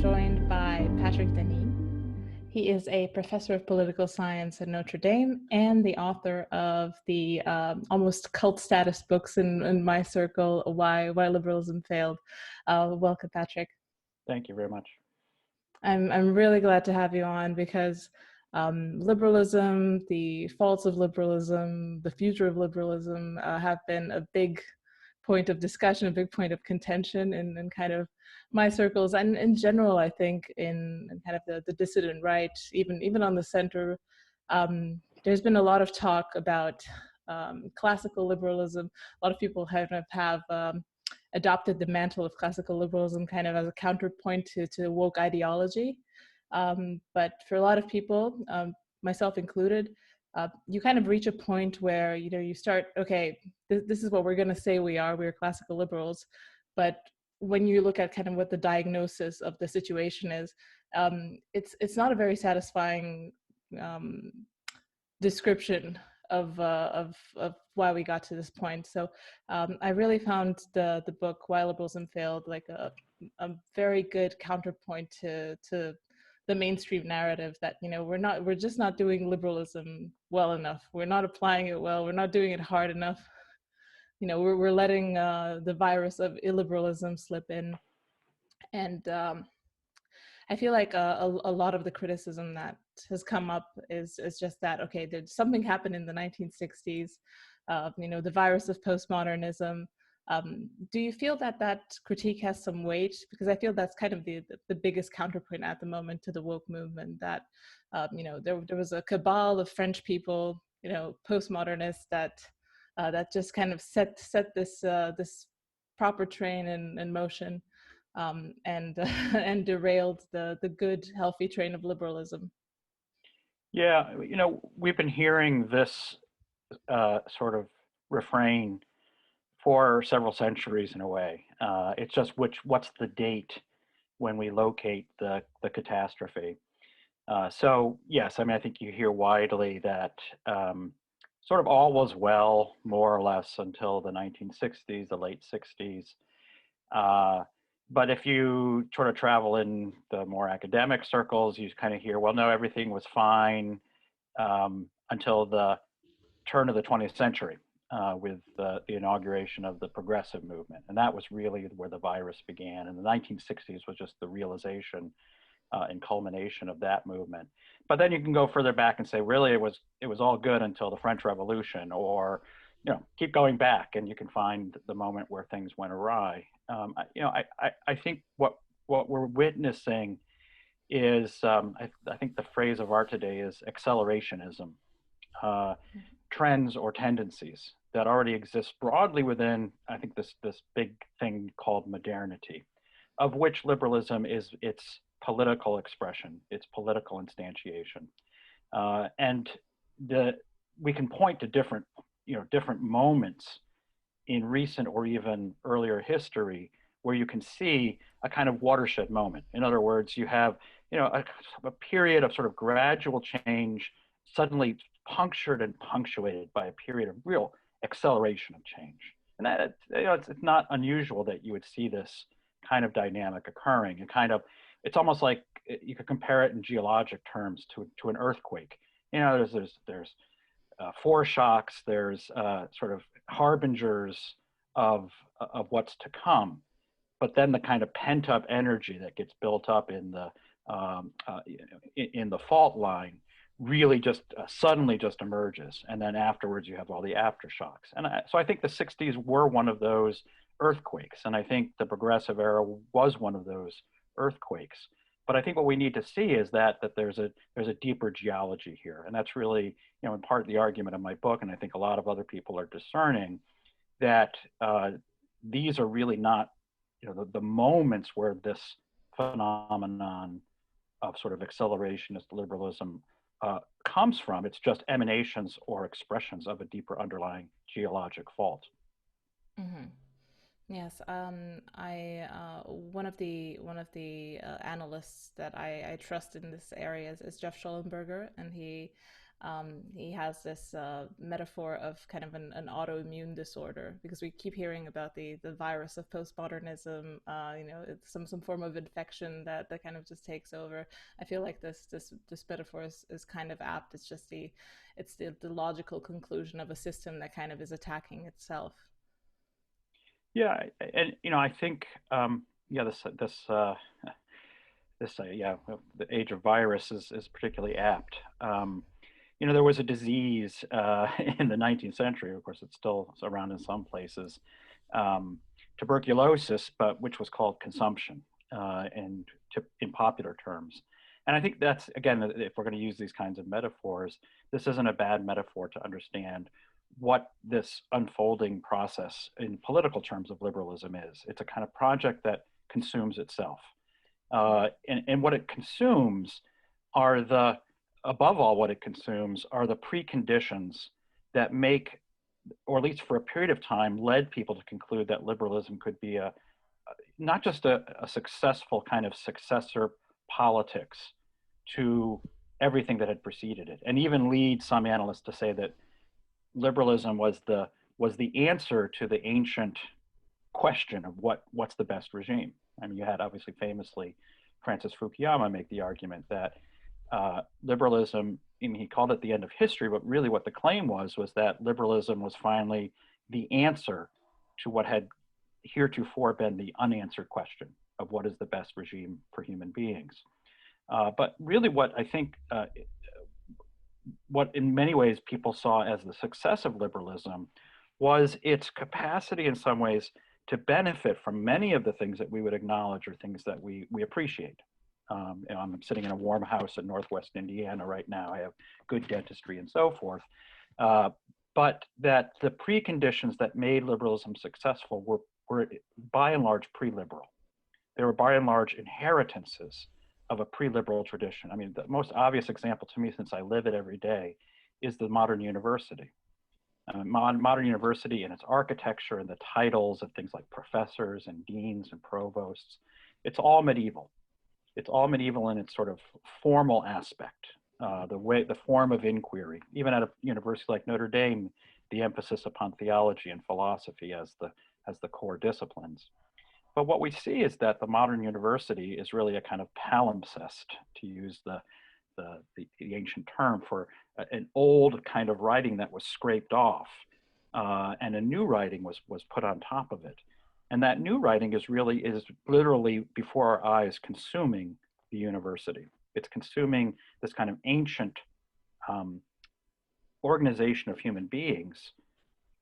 joined by Patrick Deneen. He is a professor of political science at Notre Dame and the author of the almost cult status books in my circle, Why Liberalism Failed. Welcome, Patrick. Thank you very much. I'm really glad to have you on because liberalism, the faults of liberalism, the future of liberalism have been a big point of discussion, a big point of contention in kind of my circles, and in general, I think in kind of the dissident right, even on the center. There's been a lot of talk about classical liberalism. A lot of people have adopted the mantle of classical liberalism kind of as a counterpoint to woke ideology. But for a lot of people, myself included, you kind of reach a point where you start, okay, this is what we're going to say we're classical liberals. But when you look at kind of what the diagnosis of the situation is, it's not a very satisfying description of why we got to this point. So I really found the book Why Liberalism Failed like a very good counterpoint to the mainstream narrative that we're just not doing liberalism well enough. We're not applying it well. We're not doing it hard enough. We're letting the virus of illiberalism slip in, and I feel like a lot of the criticism that has come up is just that, okay, there's something happened in the 1960s, the virus of postmodernism. Do you feel that critique has some weight? Because I feel that's kind of the biggest counterpoint at the moment to the woke movement, that there was a cabal of French people, postmodernists that just kind of set this proper train in motion, and and derailed the good, healthy train of liberalism. Yeah, we've been hearing this sort of refrain for several centuries in a way. It's just what's the date when we locate the catastrophe? So yes, I mean, I think you hear widely that sort of all was well, more or less, until the 1960s, the late 60s. But if you sort of travel in the more academic circles, you kind of hear, well, no, everything was fine until the turn of the 20th century with the inauguration of the progressive movement. And that was really where the virus began. And the 1960s was just the realization and culmination of that movement. But then you can go further back and say, really, it was all good until the French Revolution, or keep going back, and you can find the moment where things went awry. I think what we're witnessing is, I think the phrase of art today is accelerationism, trends or tendencies that already exist broadly within, I think, this big thing called modernity, of which liberalism is its political expression, its political instantiation. And we can point to different moments in recent or even earlier history where you can see a kind of watershed moment. In other words, you have a period of sort of gradual change suddenly punctured and punctuated by a period of real acceleration of change. And that it's not unusual that you would see this kind of dynamic occurring. And it's almost like you could compare it in geologic terms to an earthquake. There's foreshocks, there's sort of harbingers of what's to come, but then the kind of pent up energy that gets built up in the fault line really just suddenly just emerges, and then afterwards you have all the aftershocks. And so I think the 60s were one of those earthquakes, and I think the progressive era was one of those earthquakes. But I think what we need to see is that there's a deeper geology here, and that's really in part the argument of my book, and I think a lot of other people are discerning that these are really not the moments where this phenomenon of sort of accelerationist liberalism comes from. It's just emanations or expressions of a deeper underlying geologic fault. Mm-hmm. Yes, one of the analysts that I trust in this area is Jeff Schollenberger, and he He has this metaphor of kind of an autoimmune disorder, because we keep hearing about the virus of postmodernism. It's some form of infection that kind of just takes over. I feel like this metaphor is kind of apt. It's just the logical conclusion of a system that kind of is attacking itself. Yeah, and I think yeah, yeah, the age of virus is particularly apt. There was a disease in the 19th century. Of course, it's still around in some places, tuberculosis, but which was called consumption, in popular terms. And I think that's, again, if we're going to use these kinds of metaphors, this isn't a bad metaphor to understand what this unfolding process in political terms of liberalism is. It's a kind of project that consumes itself. And what it consumes are above all, what it consumes are the preconditions that make, or at least for a period of time, led people to conclude that liberalism could be not just a successful kind of successor politics to everything that had preceded it, and even lead some analysts to say that liberalism was the answer to the ancient question of what's the best regime. I mean, you had obviously famously Francis Fukuyama make the argument that liberalism, I mean, he called it the end of history, but really what the claim was that liberalism was finally the answer to what had heretofore been the unanswered question of what is the best regime for human beings. But really what I think, what in many ways people saw as the success of liberalism was its capacity in some ways to benefit from many of the things that we would acknowledge are things that we appreciate. I'm sitting in a warm house in Northwest Indiana right now. I have good dentistry and so forth. But that the preconditions that made liberalism successful were by and large pre-liberal. They were by and large inheritances of a pre-liberal tradition. I mean, the most obvious example to me, since I live it every day, is the modern university. Modern university and its architecture and the titles of things like professors and deans and provosts, it's all medieval. It's all medieval in its sort of formal aspect, the form of inquiry. Even at a university like Notre Dame, the emphasis upon theology and philosophy as the core disciplines. But what we see is that the modern university is really a kind of palimpsest, to use the ancient term for an old kind of writing that was scraped off, and a new writing was put on top of it. And that new writing is literally before our eyes consuming the university. It's consuming this kind of ancient organization of human beings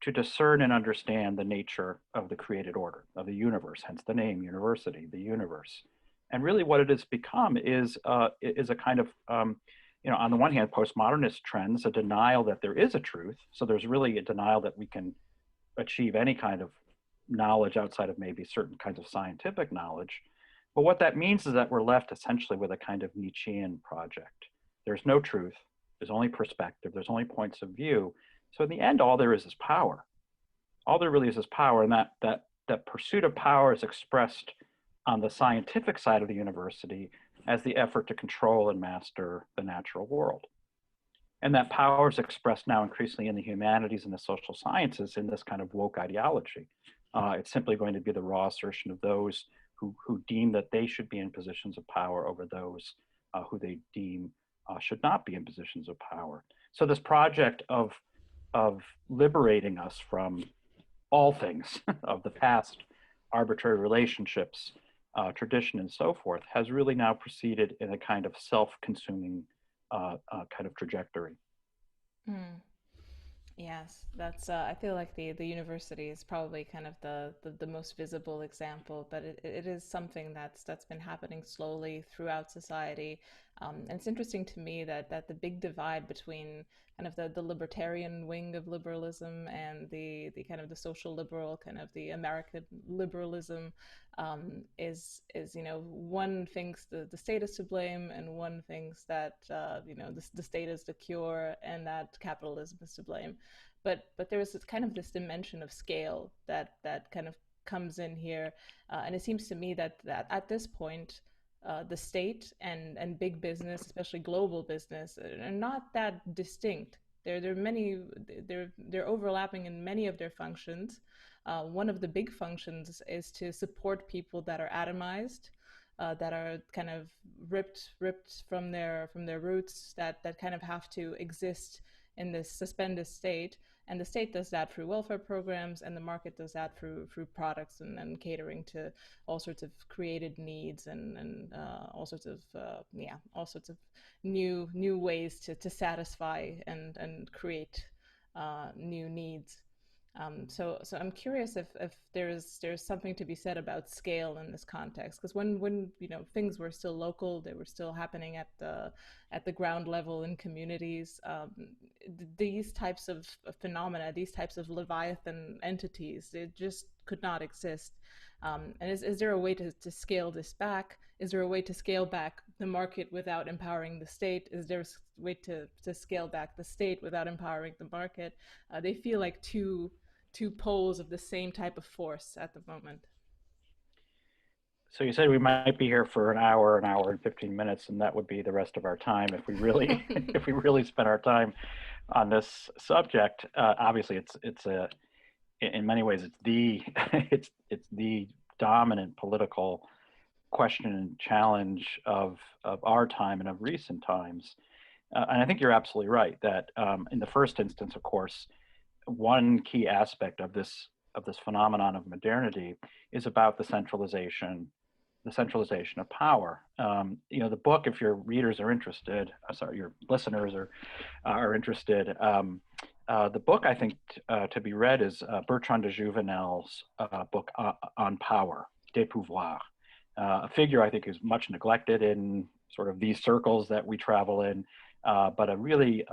to discern and understand the nature of the created order, of the universe, hence the name university, the universe. And really what it has become is a kind of, on the one hand, postmodernist trends, a denial that there is a truth. So there's really a denial that we can achieve any kind of knowledge outside of maybe certain kinds of scientific knowledge. But what that means is that we're left essentially with a kind of Nietzschean project. There's no truth, there's only perspective, there's only points of view. So in the end, all there is power. All there really is power, and that pursuit of power is expressed on the scientific side of the university as the effort to control and master the natural world. And that power is expressed now increasingly in the humanities and the social sciences in this kind of woke ideology. It's simply going to be the raw assertion of those who deem that they should be in positions of power over those who they deem should not be in positions of power. So this project of liberating us from all things of the past, arbitrary relationships, tradition, and so forth, has really now proceeded in a kind of self-consuming kind of trajectory. Mm. Yes, that's. I feel like the university is probably kind of the most visible example, but it is something that's been happening slowly throughout society. And it's interesting to me that the big divide between kind of the libertarian wing of liberalism and the kind of the social liberal, kind of the American liberalism, is one thinks the state is to blame, and one thinks that the state is the cure, and that capitalism is to blame. But there is kind of this dimension of scale that kind of comes in here, and it seems to me that at this point, the state and big business, especially global business, are not that distinct. They're overlapping in many of their functions. One of the big functions is to support people that are atomized, that are kind of ripped from their roots, that kind of have to exist in this suspended state. And the state does that through welfare programs, and the market does that through products and catering to all sorts of created needs and all sorts of all sorts of new ways to satisfy and create new needs. So I'm curious if there's something to be said about scale in this context, because when things were still local, they were still happening at the ground level in communities. These types of phenomena, these types of leviathan entities, they just could not exist. And is there a way to scale this back? Is there a way to scale back the market without empowering the state? Is there a way to scale back the state without empowering the market? They feel like two poles of the same type of force at the moment. So you said we might be here for an hour and 15 minutes, and that would be the rest of our time if we really if we really spent our time on this subject. Obviously, it's in many ways it's the it's the dominant political question and challenge of our time and of recent times. And I think you're absolutely right that in the first instance, of course, one key aspect of this phenomenon of modernity is about the centralization of power. The book, if your readers are interested, your listeners are interested, the book I think to be read is Bertrand de Jouvenel's book on power, de pouvoir, a figure I think is much neglected in sort of these circles that we travel in, but a really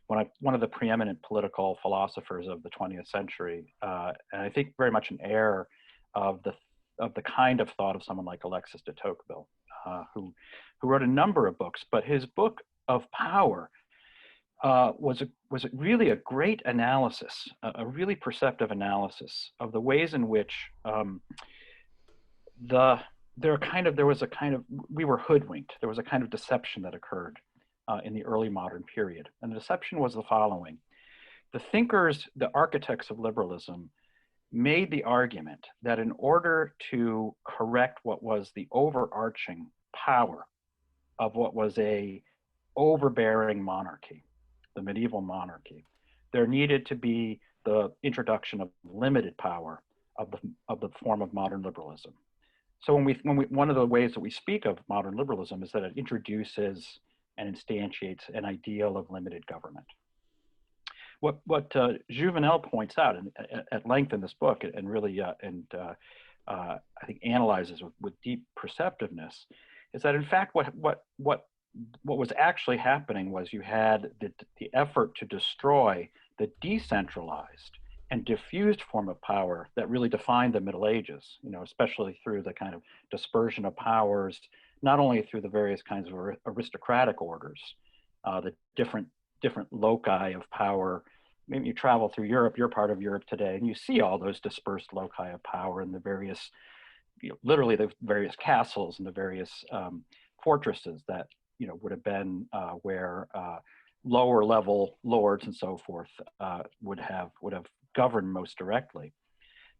one of the preeminent political philosophers of the 20th century, and I think very much an heir of the kind of thought of someone like Alexis de Tocqueville, who wrote a number of books, but his book of power was really a great analysis, a really perceptive analysis of the ways in which we were hoodwinked. There was a kind of deception that occurred in the early modern period. And the deception was the following. The thinkers, the architects of liberalism, made the argument that in order to correct what was the overarching power of what was a overbearing monarchy, the medieval monarchy, there needed to be the introduction of limited power of the form of modern liberalism. So one of the ways that we speak of modern liberalism is that it introduces and instantiates an ideal of limited government. What Jouvenel points out at length in this book, and really I think analyzes with deep perceptiveness, is that in fact what was actually happening was you had the effort to destroy the decentralized and diffused form of power that really defined the Middle Ages, especially through the kind of dispersion of powers, not only through the various kinds of aristocratic orders, the different loci of power. Maybe you travel through Europe, you're part of Europe today, and you see all those dispersed loci of power in the various, literally the various castles and the various fortresses that, would have been where lower level lords and so forth would have governed most directly.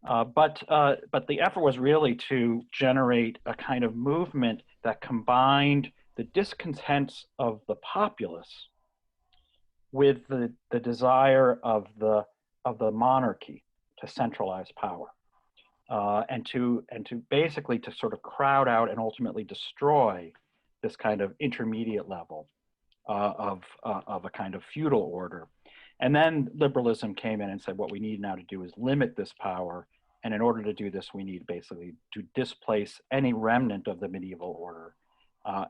But the effort was really to generate a kind of movement that combined the discontents of the populace with the desire of the monarchy to centralize power, and to basically to sort of crowd out and ultimately destroy this kind of intermediate level of a kind of feudal order. And then liberalism came in and said, what we need now to do is limit this power. And in order to do this, we need basically to displace any remnant of the medieval order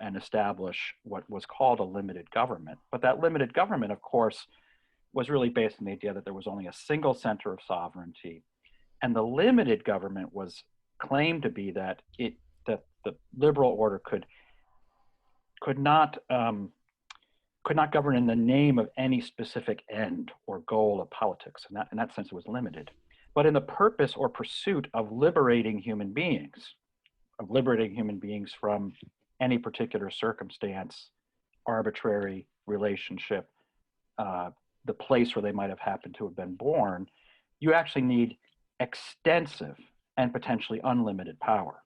and establish what was called a limited government. But that limited government, of course, was really based on the idea that there was only a single center of sovereignty. And the limited government was claimed to be that the liberal order could not govern in the name of any specific end or goal of politics. And in that sense, it was limited. But in the purpose or pursuit of liberating human beings from any particular circumstance, arbitrary relationship, the place where they might have happened to have been born. You actually need extensive and potentially unlimited power.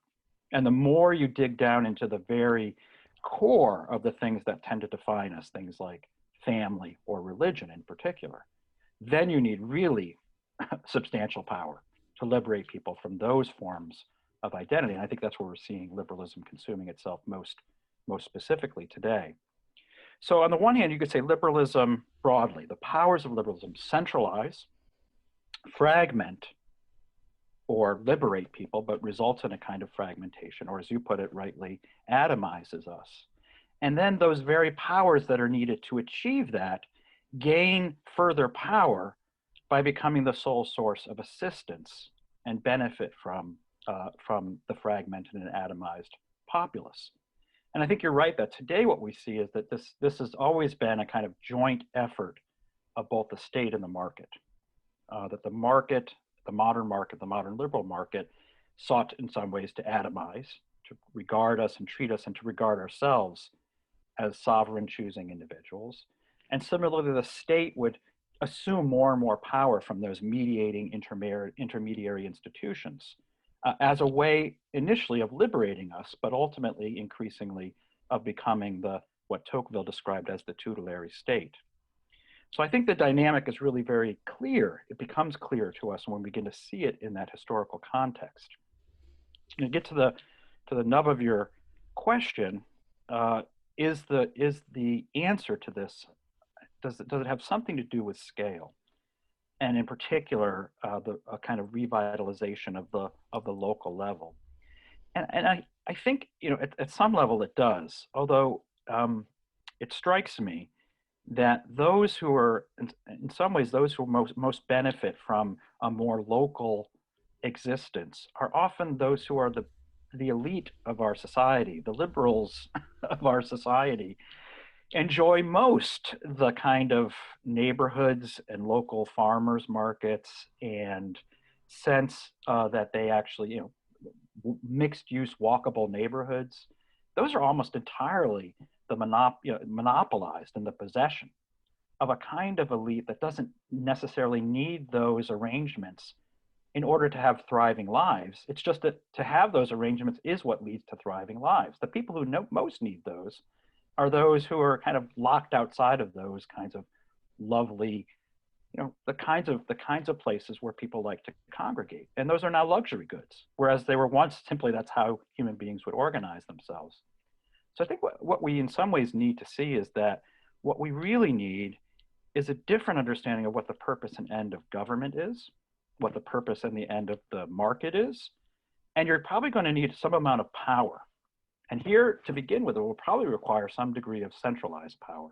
And the more you dig down into the very core of the things that tend to define us, things like family or religion in particular, then you need really substantial power to liberate people from those forms of identity. And I think that's where we're seeing liberalism consuming itself most specifically today. So on the one hand, you could say liberalism broadly, the powers of liberalism centralize, fragment, or liberate people, but results in a kind of fragmentation, or as you put it rightly, atomizes us. And then those very powers that are needed to achieve that gain further power by becoming the sole source of assistance and benefit from the fragmented and atomized populace. And I think you're right that today what we see is that this has always been a kind of joint effort of both the state and the market. That the market, the modern liberal market, sought in some ways to atomize, to regard us and treat us and to regard ourselves as sovereign choosing individuals. And similarly, the state would assume more and more power from those mediating intermediary institutions as a way initially of liberating us, but ultimately increasingly of becoming what Tocqueville described as the tutelary state. So I think the dynamic is really very clear. It becomes clear to us when we begin to see it in that historical context. And to get to the nub of your question, is the answer to this, does it have something to do with scale? And in particular, a kind of revitalization of the local level. And I think, at some level it does, although it strikes me that those who are, in some ways, those who most benefit from a more local existence are often those who are the elite of our society, the liberals of our society, enjoy most the kind of neighborhoods and local farmers markets and sense that they actually, mixed use walkable neighborhoods. Those are almost entirely monopolized in the possession of a kind of elite that doesn't necessarily need those arrangements in order to have thriving lives. It's just that to have those arrangements is what leads to thriving lives. The people who most need those are those who are kind of locked outside of those kinds of lovely, the kinds of places where people like to congregate. And those are now luxury goods, whereas they were once simply that's how human beings would organize themselves. So I think what we in some ways need to see is that what we really need is a different understanding of what the purpose and end of government is, what the purpose and the end of the market is, and you're probably going to need some amount of power. And here, to begin with, it will probably require some degree of centralized power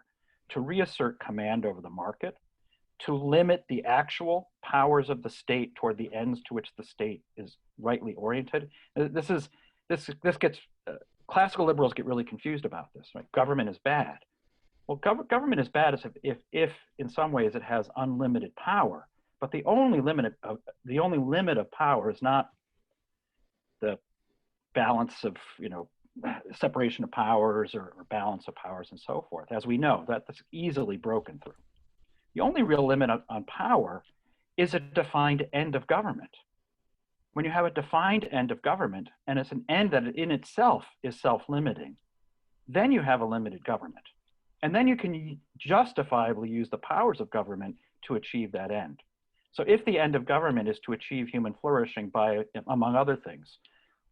to reassert command over the market, to limit the actual powers of the state toward the ends to which the state is rightly oriented. This gets, classical liberals get really confused about this, right? Government is bad. Well, government is bad if in some ways it has unlimited power, but the only limit of power is not the balance of, separation of powers or balance of powers and so forth. As we know, that's easily broken through. The only real limit on power is a defined end of government. When you have a defined end of government, and it's an end that in itself is self-limiting, then you have a limited government. And then you can justifiably use the powers of government to achieve that end. So if the end of government is to achieve human flourishing by, among other things,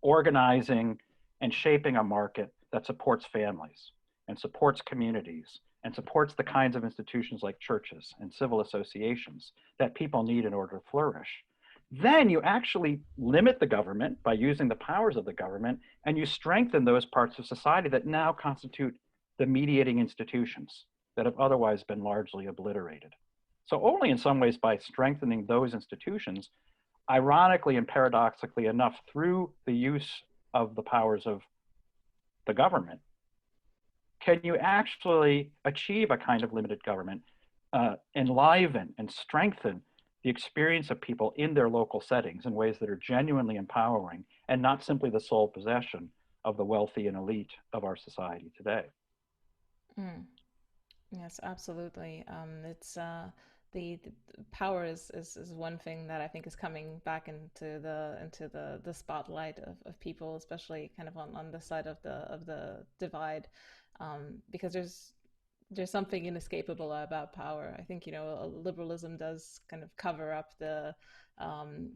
organizing and shaping a market that supports families and supports communities and supports the kinds of institutions like churches and civil associations that people need in order to flourish, then you actually limit the government by using the powers of the government, and you strengthen those parts of society that now constitute the mediating institutions that have otherwise been largely obliterated. So only in some ways by strengthening those institutions, ironically and paradoxically enough, through the use of the powers of the government, can you actually achieve a kind of limited government, enliven and strengthen the experience of people in their local settings in ways that are genuinely empowering and not simply the sole possession of the wealthy and elite of our society today. Mm. Yes, absolutely. The power is one thing that I think is coming back into the spotlight of people, especially kind of on the side of the divide, because there's something inescapable about power. I think, liberalism does kind of um,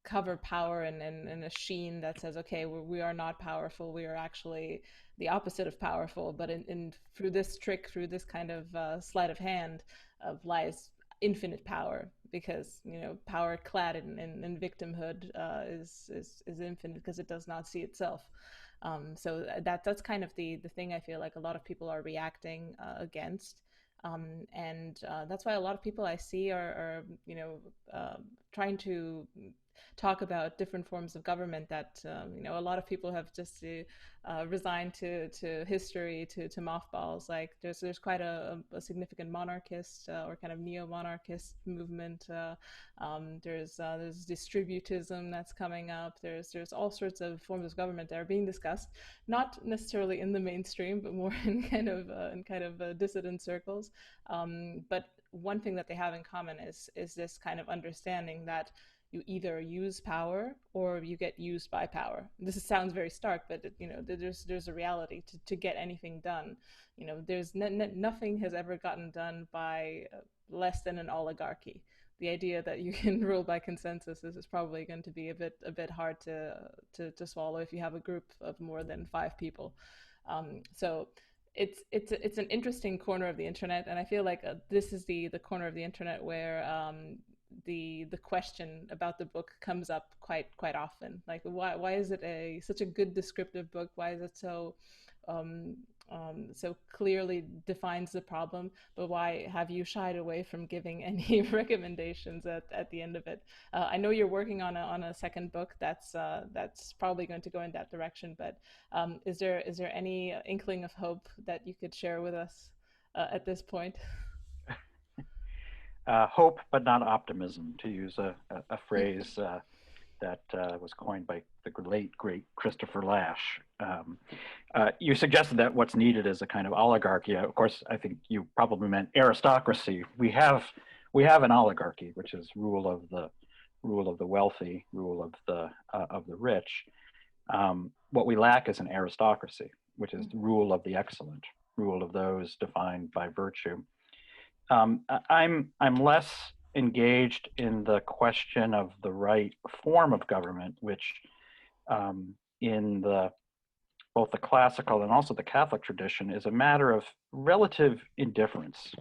cover power in a sheen that says, okay, we are not powerful. We are actually the opposite of powerful. But through this trick, through this kind of sleight of hand, lies infinite power, because power clad in victimhood is infinite because it does not see itself. So that's kind of the thing I feel like a lot of people are reacting against. And that's why a lot of people I see are trying to talk about different forms of government that a lot of people have just resigned to history, to mothballs. Like there's quite a significant monarchist or kind of neo-monarchist movement. There's distributism that's coming up. There's all sorts of forms of government that are being discussed, not necessarily in the mainstream, but more in kind of dissident circles. But one thing that they have in common is this kind of understanding that you either use power or you get used by power. Sounds very stark, but there's a reality to get anything done. There's nothing has ever gotten done by less than an oligarchy. The idea that you can rule by consensus is probably going to be a bit hard to swallow if you have a group of more than 5 people. So it's an interesting corner of the internet, and I feel like this is the corner of the internet where the question about the book comes up quite often. Like, why is it such a good descriptive book? Why is it so clearly defines the problem, but why have you shied away from giving any recommendations at the end of it? I know you're working on a second book that's probably going to go in that direction, but is there any inkling of hope that you could share with us at this point? Hope, but not optimism, to use a phrase that was coined by the late, great Christopher Lasch. You suggested that what's needed is a kind of oligarchy. Of course, I think you probably meant aristocracy. We have an oligarchy, which is rule of the wealthy, rule of the rich. What we lack is an aristocracy, which is the rule of the excellent, rule of those defined by virtue. I'm less engaged in the question of the right form of government, which in both the classical and also the Catholic tradition is a matter of relative indifference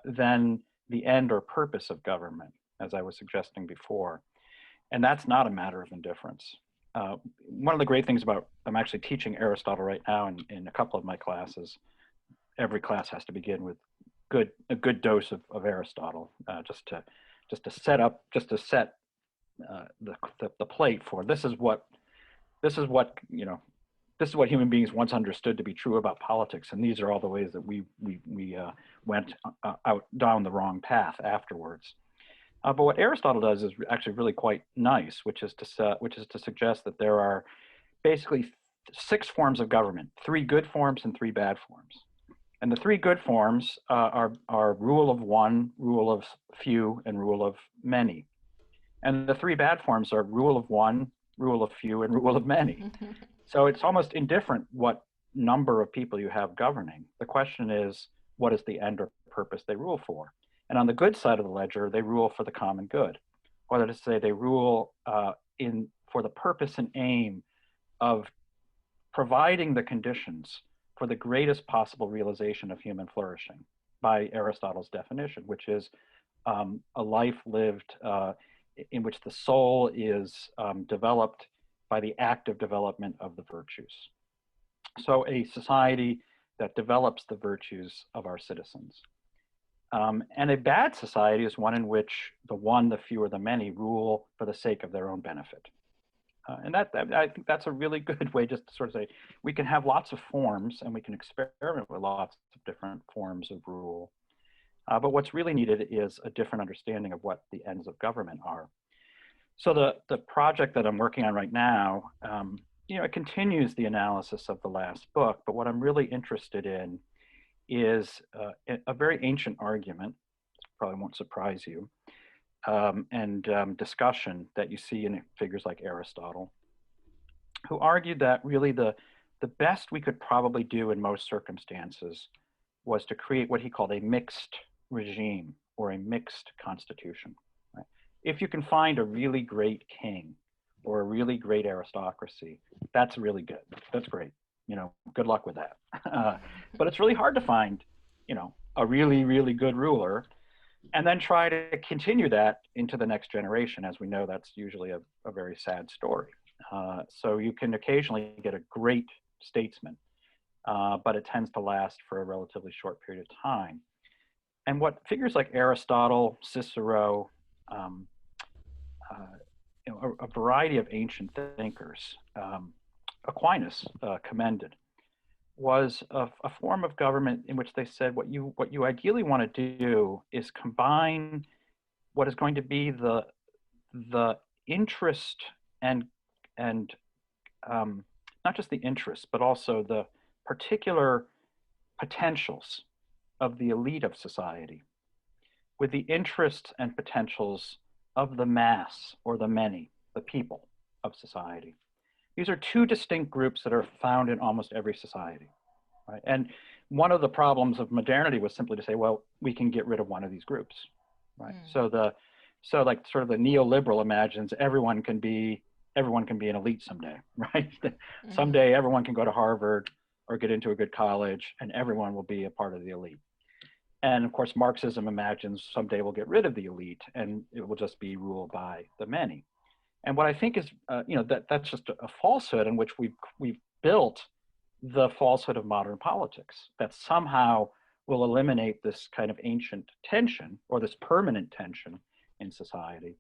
than the end or purpose of government, as I was suggesting before. And that's not a matter of indifference. One of the great things about, I'm actually teaching Aristotle right now in a couple of my classes. Every class has to begin with a good dose of Aristotle, just to set the plate for this is what human beings once understood to be true about politics, and these are all the ways that we went out down the wrong path afterwards. But what Aristotle does is actually really quite nice, which is to suggest that there are basically 6 forms of government: 3 good forms and 3 bad forms. And the 3 good forms are rule of one, rule of few, and rule of many. And the 3 bad forms are rule of one, rule of few, and rule of many. So it's almost indifferent what number of people you have governing. The question is, what is the end or purpose they rule for? And on the good side of the ledger, they rule for the common good. Or that is to say, they rule for the purpose and aim of providing the conditions for the greatest possible realization of human flourishing by Aristotle's definition, which is a life lived in which the soul is developed by the active development of the virtues. So a society that develops the virtues of our citizens. And a bad society is one in which the one, the few, or the many rule for the sake of their own benefit. And I think that's a really good way just to sort of say, we can have lots of forms and we can experiment with lots of different forms of rule. But what's really needed is a different understanding of what the ends of government are. So the project that I'm working on right now, it continues the analysis of the last book, but what I'm really interested in is a very ancient argument, probably won't surprise you, and discussion that you see in figures like Aristotle, who argued that really the best we could probably do in most circumstances was to create what he called a mixed regime or a mixed constitution. Right? If you can find a really great king or a really great aristocracy, that's really good. That's great. Good luck with that. But it's really hard to find, a really, really good ruler and then try to continue that into the next generation. As we know, that's usually a very sad story. So you can occasionally get a great statesman, but it tends to last for a relatively short period of time. And what figures like Aristotle, Cicero, a variety of ancient thinkers, Aquinas commended, was a form of government in which they said what you ideally want to do is combine what is going to be the interest and not just the interest, but also the particular potentials of the elite of society with the interests and potentials of the mass or the many, the people of society. These are two distinct groups that are found in almost every society, right? And one of the problems of modernity was simply to say, well, we can get rid of one of these groups, right? So like sort of the neoliberal imagines everyone can be an elite someday, right? Someday everyone can go to Harvard or get into a good college and everyone will be a part of the elite. And of course, Marxism imagines someday we'll get rid of the elite and it will just be ruled by the many. And what I think is, that's just a falsehood in which we've built the falsehood of modern politics, that somehow will eliminate this kind of ancient tension or this permanent tension in society.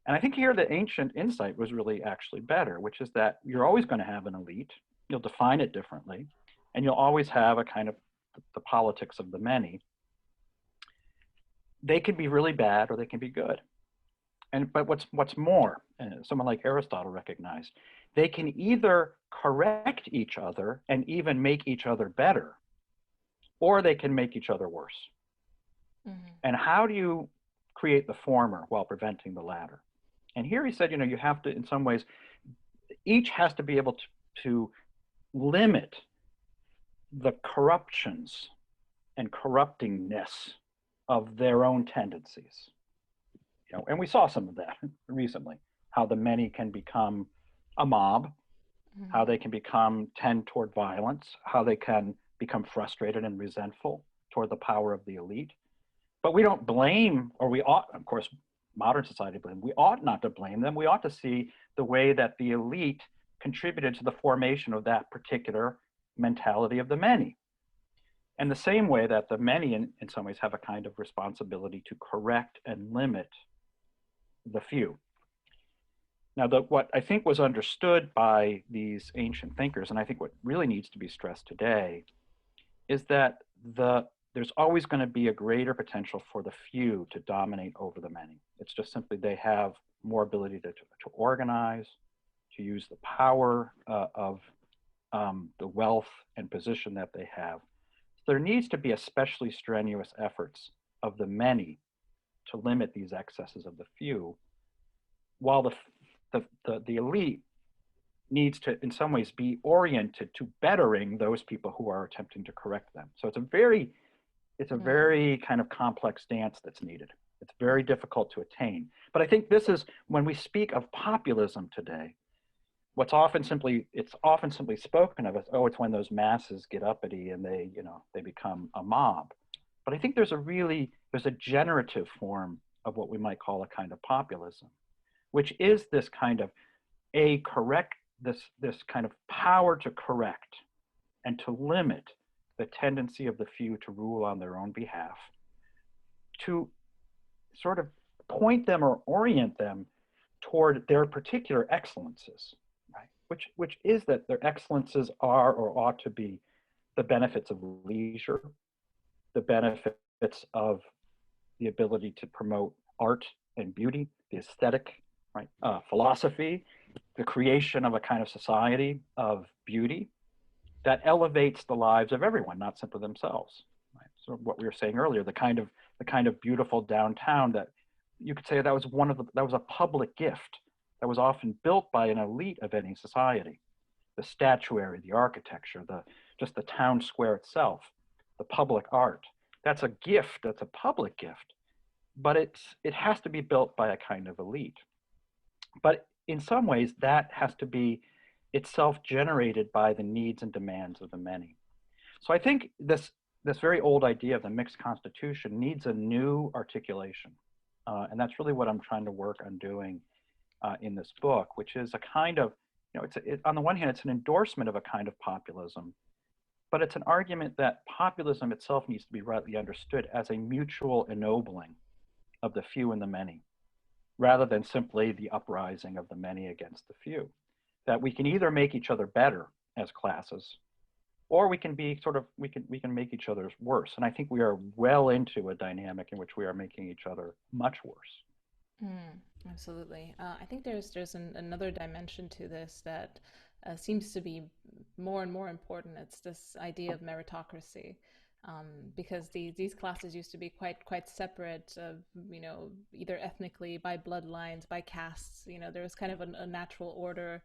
And I think here the ancient insight was really actually better, which is that you're always going to have an elite. You'll define it differently, and you'll always have a kind of the politics of the many. They can be really bad or they can be good. But what's more, someone like Aristotle recognized, they can either correct each other and even make each other better, or they can make each other worse. And how do you create the former while preventing the latter? And here he said, you have to, in some ways, each has to be able to limit the corruptions and corruptingness of their own tendencies. And we saw some of that recently, how the many can become a mob, how they can tend toward violence, how they can become frustrated and resentful toward the power of the elite. But we don't blame, or we ought, of course, modern society blame, we ought not to blame them. We ought to see the way that the elite contributed to the formation of that particular mentality of the many. And the same way that the many, in some ways, have a kind of responsibility to correct and limit the few. Now, what I think was understood by these ancient thinkers, and I think what really needs to be stressed today, is that there's always going to be a greater potential for the few to dominate over the many. It's just simply they have more ability to organize, to use the power of the wealth and position that they have. So there needs to be especially strenuous efforts of the many to limit these excesses of the few, while the elite needs to, in some ways, be oriented to bettering those people who are attempting to correct them. So it's a very kind of complex dance that's needed. It's very difficult to attain. But I think this is, when we speak of populism today, it's often simply spoken of as, oh, it's when those masses get uppity and they become a mob. But I think there's a generative form of what we might call a kind of populism, which is this kind of this kind of power to correct and to limit the tendency of the few to rule on their own behalf, to sort of point them or orient them toward their particular excellences, right? Which is that their excellences are or ought to be the benefits of leisure, the benefits of the ability to promote art and beauty, the aesthetic, right? Philosophy, the creation of a kind of society of beauty that elevates the lives of everyone, not simply themselves. Right? So what we were saying earlier, the kind of beautiful downtown that you could say that was that was a public gift that was often built by an elite of any society. The statuary, the architecture, just the town square itself, the public art. That's a gift. That's a public gift, but it has to be built by a kind of elite. But in some ways, that has to be itself generated by the needs and demands of the many. So I think this very old idea of the mixed constitution needs a new articulation. And that's really what I'm trying to work on doing in this book, which is a kind of, on the one hand, it's an endorsement of a kind of populism, but it's an argument that populism itself needs to be rightly understood as a mutual ennobling of the few and the many, rather than simply the uprising of the many against the few. That we can either make each other better as classes, or we can be we can make each other's worse. And I think we are well into a dynamic in which we are making each other much worse. Absolutely. I think there's another dimension to this that seems to be more and more important. It's this idea of meritocracy. Because these classes used to be quite separate, either ethnically, by bloodlines, by castes. There was kind of a natural order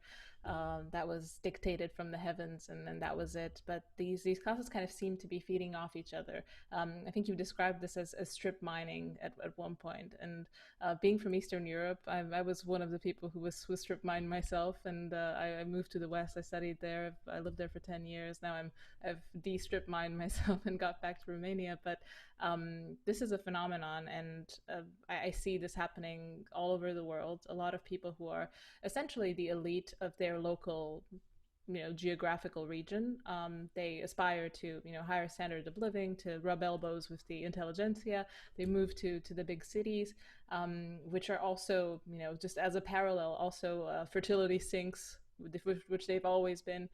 that was dictated from the heavens, and that was it. But these classes kind of seem to be feeding off each other. I think you described this as strip mining at one point. And being from Eastern Europe, I was one of the people who was strip mined myself, and I moved to the West. I studied there. I lived there for 10 years. Now I've de-strip mined myself and got back to Romania. But this is a phenomenon, and I see this happening all over the world. A lot of people who are essentially the elite of their local geographical region, they aspire to higher standard of living, to rub elbows with the intelligentsia. They move to the big cities, which are also just as a parallel, also fertility sinks, which they've always been.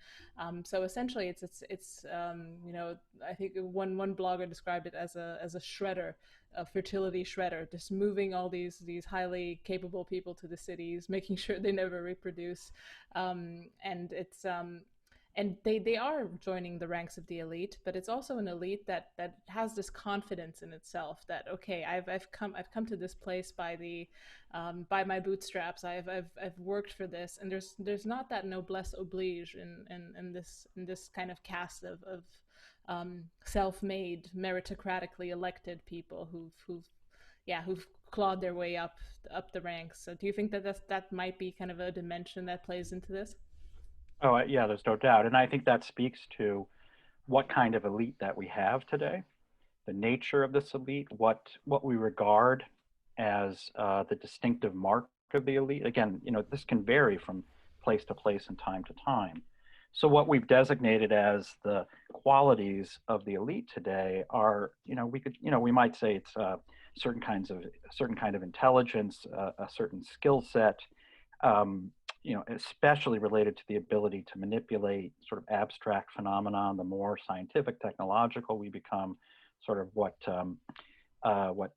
So essentially, it's I think one blogger described it as a shredder, a fertility shredder, just moving all these highly capable people to the cities, making sure they never reproduce, and it's and they are joining the ranks of the elite, but it's also an elite that has this confidence in itself that, okay, I've come to this place by my bootstraps. I've worked for this, and there's not that noblesse oblige in this kind of caste of self-made, meritocratically elected people who've clawed their way up the ranks. So do you think that might be kind of a dimension that plays into this? Oh, yeah, there's no doubt. And I think that speaks to what kind of elite that we have today, the nature of this elite, what we regard as the distinctive mark of the elite. Again, this can vary from place to place and time to time. So what we've designated as the qualities of the elite today are, we might say it's certain kind of intelligence, a certain skill set, especially related to the ability to manipulate sort of abstract phenomenon. The more scientific, technological we become, sort of what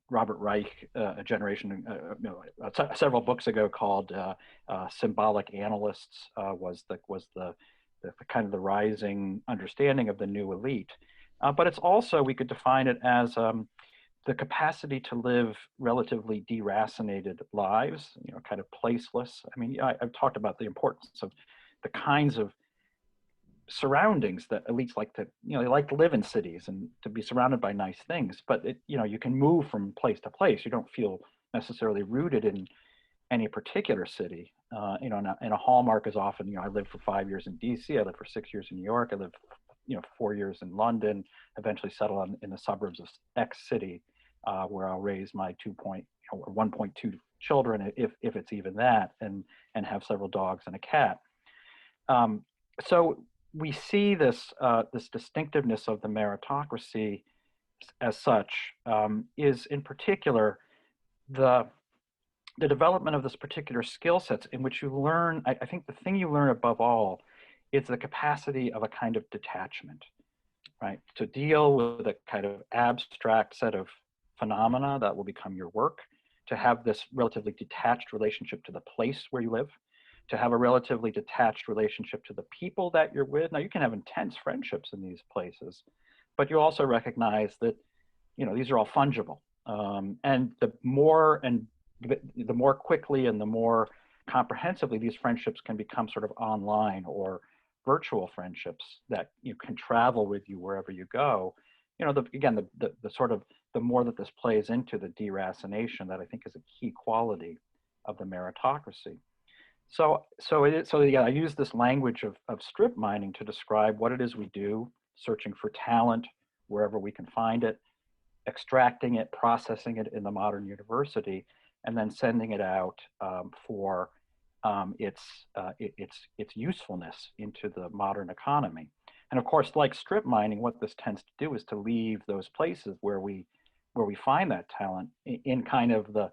Robert Reich, a generation, several books ago, called symbolic analysts, was the kind of the rising understanding of the new elite. But it's also, we could define it as the capacity to live relatively de-racinated lives, kind of placeless. I mean, I've talked about the importance of the kinds of surroundings that elites like to, they like to live in cities and to be surrounded by nice things, but you can move from place to place. You don't feel necessarily rooted in any particular city. And a hallmark is often, I lived for 5 years in DC, I lived for 6 years in New York, I lived 4 years in London, eventually settled in the suburbs of X city, where I'll raise my 1.2 children, if it's even that, and have several dogs and a cat. So we see this distinctiveness of the meritocracy as such, is in particular the development of this particular skill sets in which you learn. I think the thing you learn above all is the capacity of a kind of detachment, right? To deal with a kind of abstract set of phenomena that will become your work, to have this relatively detached relationship to the place where you live, to have a relatively detached relationship to the people that you're with. Now, you can have intense friendships in these places, but you also recognize that, you know, these are all fungible. And the more quickly and the more comprehensively these friendships can become sort of online or virtual friendships that you can travel with you wherever you go. You know, the sort of, the more that this plays into the de-racination that I think is a key quality of the meritocracy. So yeah, I use this language of strip mining to describe what it is we do, searching for talent wherever we can find it, extracting it, processing it in the modern university, and then sending it out for its usefulness into the modern economy. And of course, like strip mining, what this tends to do is to leave those places where we find that talent in kind of the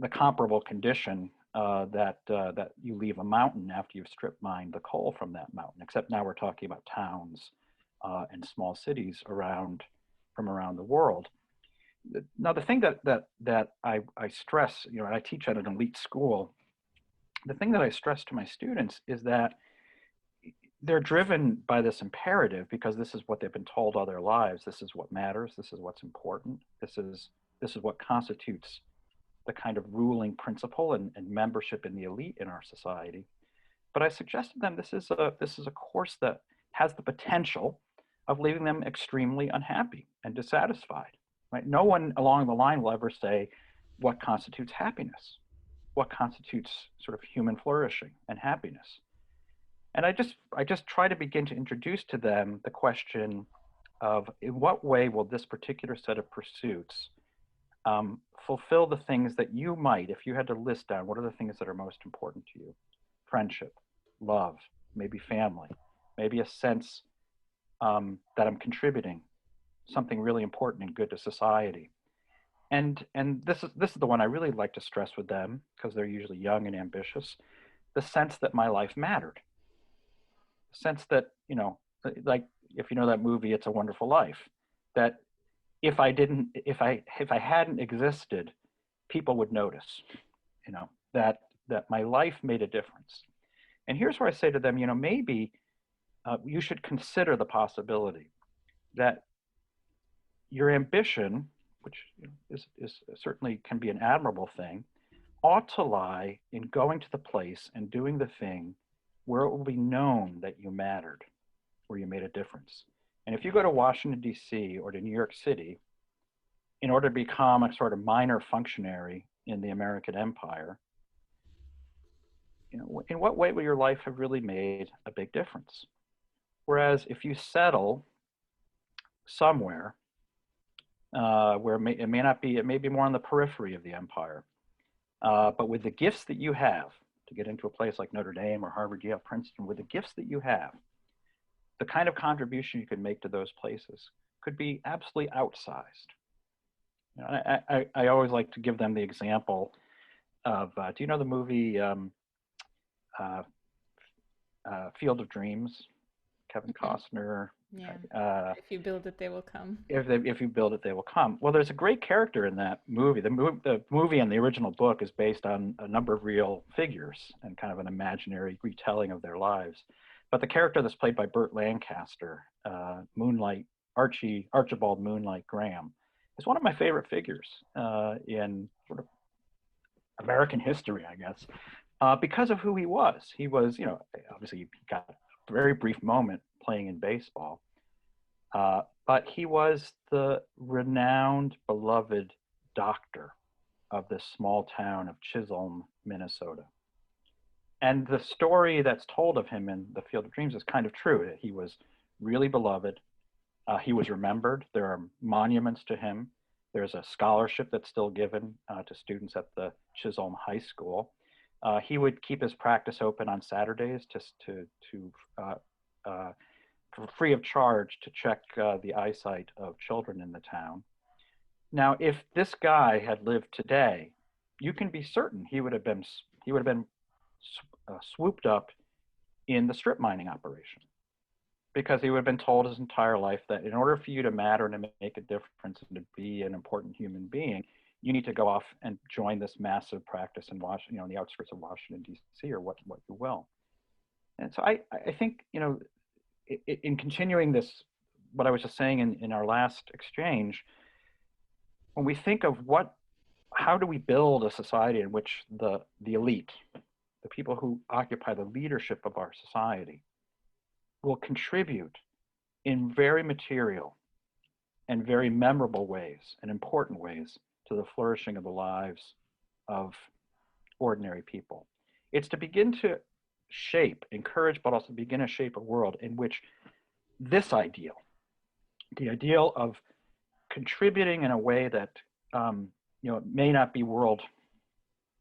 comparable condition that you leave a mountain after you've strip mined the coal from that mountain. Except now we're talking about towns and small cities from around the world. Now, the thing that I stress, you know, I teach at an elite school. The thing that I stress to my students is that they're driven by this imperative because this is what they've been told all their lives. This is what matters. This is what's important. This is what constitutes the kind of ruling principle and membership in the elite in our society. But I suggested to them this is a course that has the potential of leaving them extremely unhappy and dissatisfied. Right? No one along the line will ever say what constitutes happiness, what constitutes sort of human flourishing and happiness. And I just try to begin to introduce to them the question of, in what way will this particular set of pursuits fulfill the things that you might, if you had to list down, what are the things that are most important to you? Friendship, love, maybe family, maybe a sense that I'm contributing something really important and good to society. And this is the one I really like to stress with them, because they're usually young and ambitious, the sense that my life mattered. The sense that, you know, like if you know that movie, It's a Wonderful Life, that if I hadn't existed, people would notice, you know, that my life made a difference. And here's where I say to them, you know, maybe you should consider the possibility that your ambition, which is certainly can be an admirable thing, ought to lie in going to the place and doing the thing where it will be known that you mattered, where you made a difference. And if you go to Washington, D.C. or to New York City, in order to become a sort of minor functionary in the American empire, you know, in what way will your life have really made a big difference? Whereas if you settle somewhere where it may be more on the periphery of the empire, but with the gifts that you have to get into a place like Notre Dame or Harvard, Yale, Princeton, with the gifts that you have, the kind of contribution you can make to those places could be absolutely outsized. You know, I always like to give them the example of, do you know the movie Field of Dreams? Kevin Costner. Yeah. If you build it, they will come. If you build it, they will come. Well, there's a great character in that movie. The movie and the original book is based on a number of real figures and kind of an imaginary retelling of their lives. But the character that's played by Burt Lancaster, Archibald Moonlight Graham, is one of my favorite figures in sort of American history, I guess, because of who he was. He was, you know, obviously he got a very brief moment playing in baseball, but he was the renowned, beloved doctor of this small town of Chisholm, Minnesota. And the story that's told of him in The Field of Dreams is kind of true. He was really beloved. He was remembered. There are monuments to him. There's a scholarship that's still given to students at the Chisholm High School. He would keep his practice open on Saturdays just for free of charge to check the eyesight of children in the town. Now, if this guy had lived today, you can be certain he would have been swooped up in the strip mining operation, because he would have been told his entire life that in order for you to matter and to make a difference and to be an important human being, you need to go off and join this massive practice in Washington, on the outskirts of Washington, D.C., or what you will. And so I think, in continuing this, what I was just saying in our last exchange, when we think of how do we build a society in which the elite, the people who occupy the leadership of our society, will contribute in very material and very memorable ways and important ways to the flourishing of the lives of ordinary people. It's to begin to encourage, but also begin to shape a world in which this ideal, the ideal of contributing in a way that may not be world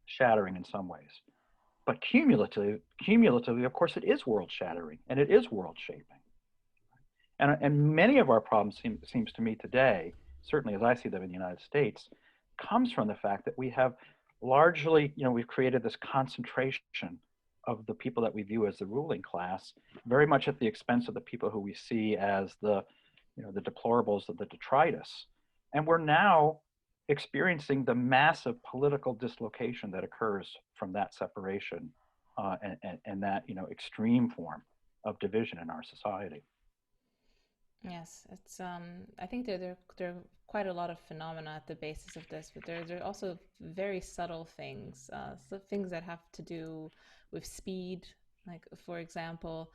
shattering in some ways, but cumulatively, of course, it is world shattering and it is world shaping. And many of our problems seems to me today, certainly as I see them in the United States, comes from the fact that we have largely, we've created this concentration of the people that we view as the ruling class, very much at the expense of the people who we see as the deplorables of the detritus. And we're now experiencing the massive political dislocation that occurs from that separation and that extreme form of division in our society. Yes, it's I think there are quite a lot of phenomena at the basis of this, but there are also very subtle things, so things that have to do with speed. Like, for example,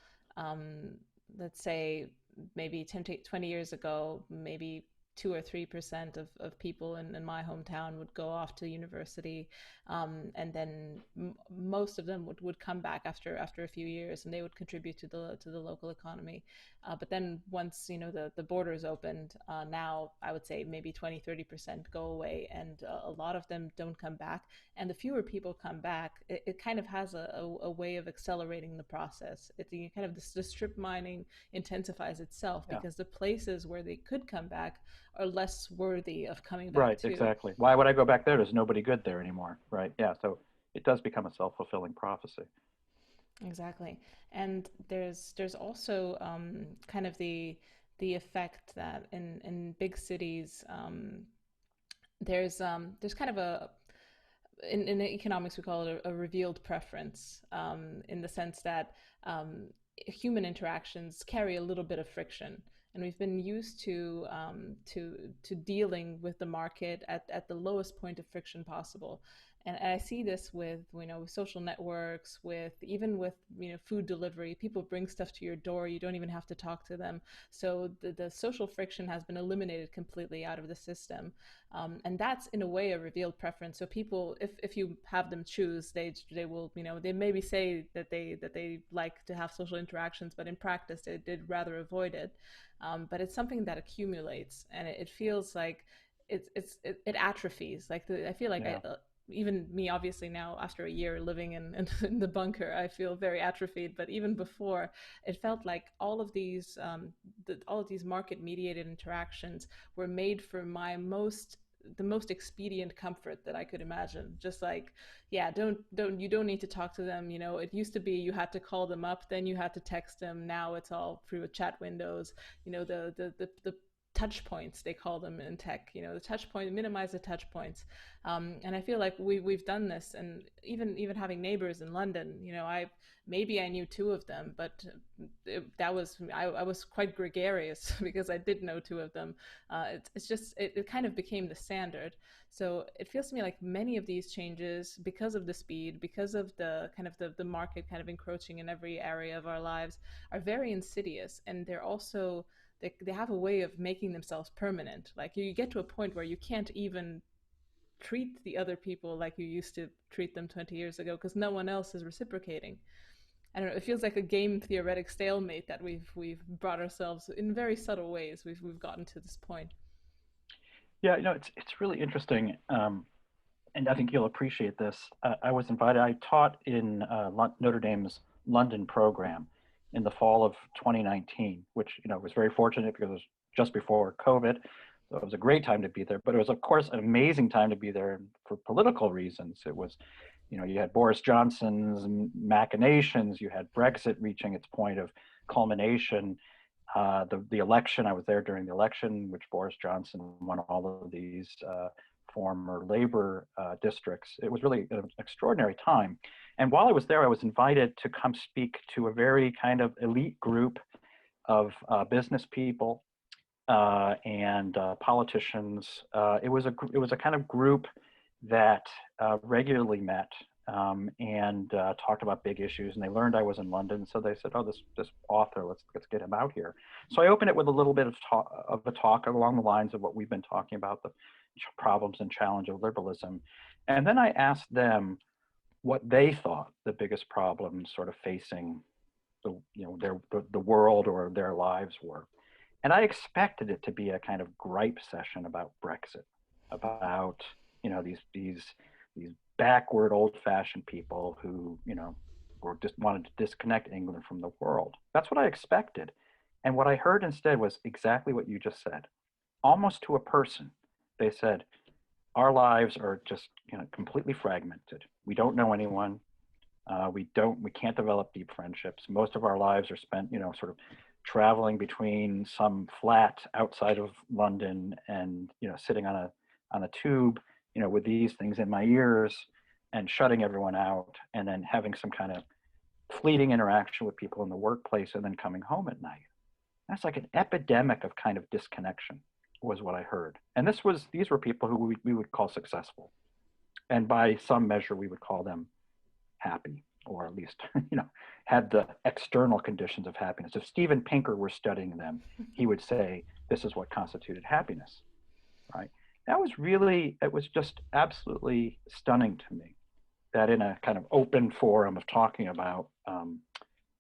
let's say maybe 20 years ago, maybe 2 or 3% of people in my hometown would go off to university, and then most of them would come back after a few years, and they would contribute to the local economy. But then once the borders opened, now I would say maybe 20-30% go away, and a lot of them don't come back. And the fewer people come back, it kind of has a way of accelerating the process. The strip mining intensifies itself, because the places where they could come back are less worthy of coming back. Right, to. Exactly. Why would I go back there? There's nobody good there anymore, right? Yeah, so it does become a self-fulfilling prophecy. Exactly. And there's also kind of the effect that in big cities, there's kind of in economics we call it a revealed preference, in the sense that human interactions carry a little bit of friction, and we've been used to dealing with the market at the lowest point of friction possible. And I see this with with social networks, with food delivery. People bring stuff to your door. You don't even have to talk to them. So the social friction has been eliminated completely out of the system, and that's in a way a revealed preference. So people, if you have them choose, they will they maybe say that they like to have social interactions, but in practice they'd rather avoid it. But it's something that accumulates, and it feels like it atrophies. I feel like even me, obviously now after a year living in the bunker, I feel very atrophied. But even before, it felt like all of these market mediated interactions were made for the most expedient comfort that I could imagine. Just like, yeah, you don't need to talk to them. It used to be you had to call them up, then you had to text them. Now it's all through chat windows. The touch points, they call them in tech, the touch point, minimize the touch points. And I feel like we've done this. And even having neighbors in London, I knew 2 of them, but I was quite gregarious because I did know 2 of them. It kind of became the standard. So it feels to me like many of these changes, because of the speed, because of the kind of the market kind of encroaching in every area of our lives, are very insidious. And they're also, they have a way of making themselves permanent. Like, you get to a point where you can't even treat the other people like you used to treat them 20 years ago, because no one else is reciprocating. I don't know. It feels like a game theoretic stalemate that we've brought ourselves in very subtle ways. We've gotten to this point. Yeah, it's really interesting, and I think you'll appreciate this. I was invited. I taught in Notre Dame's London program in the fall of 2019, which was very fortunate because it was just before COVID. So it was a great time to be there, but it was, of course, an amazing time to be there for political reasons. It was, you had Boris Johnson's machinations, you had Brexit reaching its point of culmination, the election. I was there during the election, which Boris Johnson won all of these former labor districts. It was really an extraordinary time. And while I was there, I was invited to come speak to a very kind of elite group of business people and politicians. It was a kind of group that regularly met and talked about big issues. And they learned I was in London, so they said, "Oh, this author, let's get him out here." So I opened it with a little bit of a talk along the lines of what we've been talking about, the problems and challenge of liberalism, and then I asked them what they thought the biggest problems sort of facing the world or their lives were. And I expected it to be a kind of gripe session about Brexit, about these backward, old-fashioned people who were just wanted to disconnect England from the world. That's what I expected, and what I heard instead was exactly what you just said, almost to a person. They said, "Our lives are just completely fragmented. We don't know anyone. We can't develop deep friendships. Most of our lives are spent, sort of traveling between some flat outside of London and, sitting on a tube, with these things in my ears and shutting everyone out, and then having some kind of fleeting interaction with people in the workplace and then coming home at night." That's like an epidemic of kind of disconnection was what I heard. And these were people who we would call successful. And by some measure, we would call them happy, or at least, had the external conditions of happiness. If Steven Pinker were studying them, he would say, this is what constituted happiness, right? It was just absolutely stunning to me that in a kind of open forum of talking about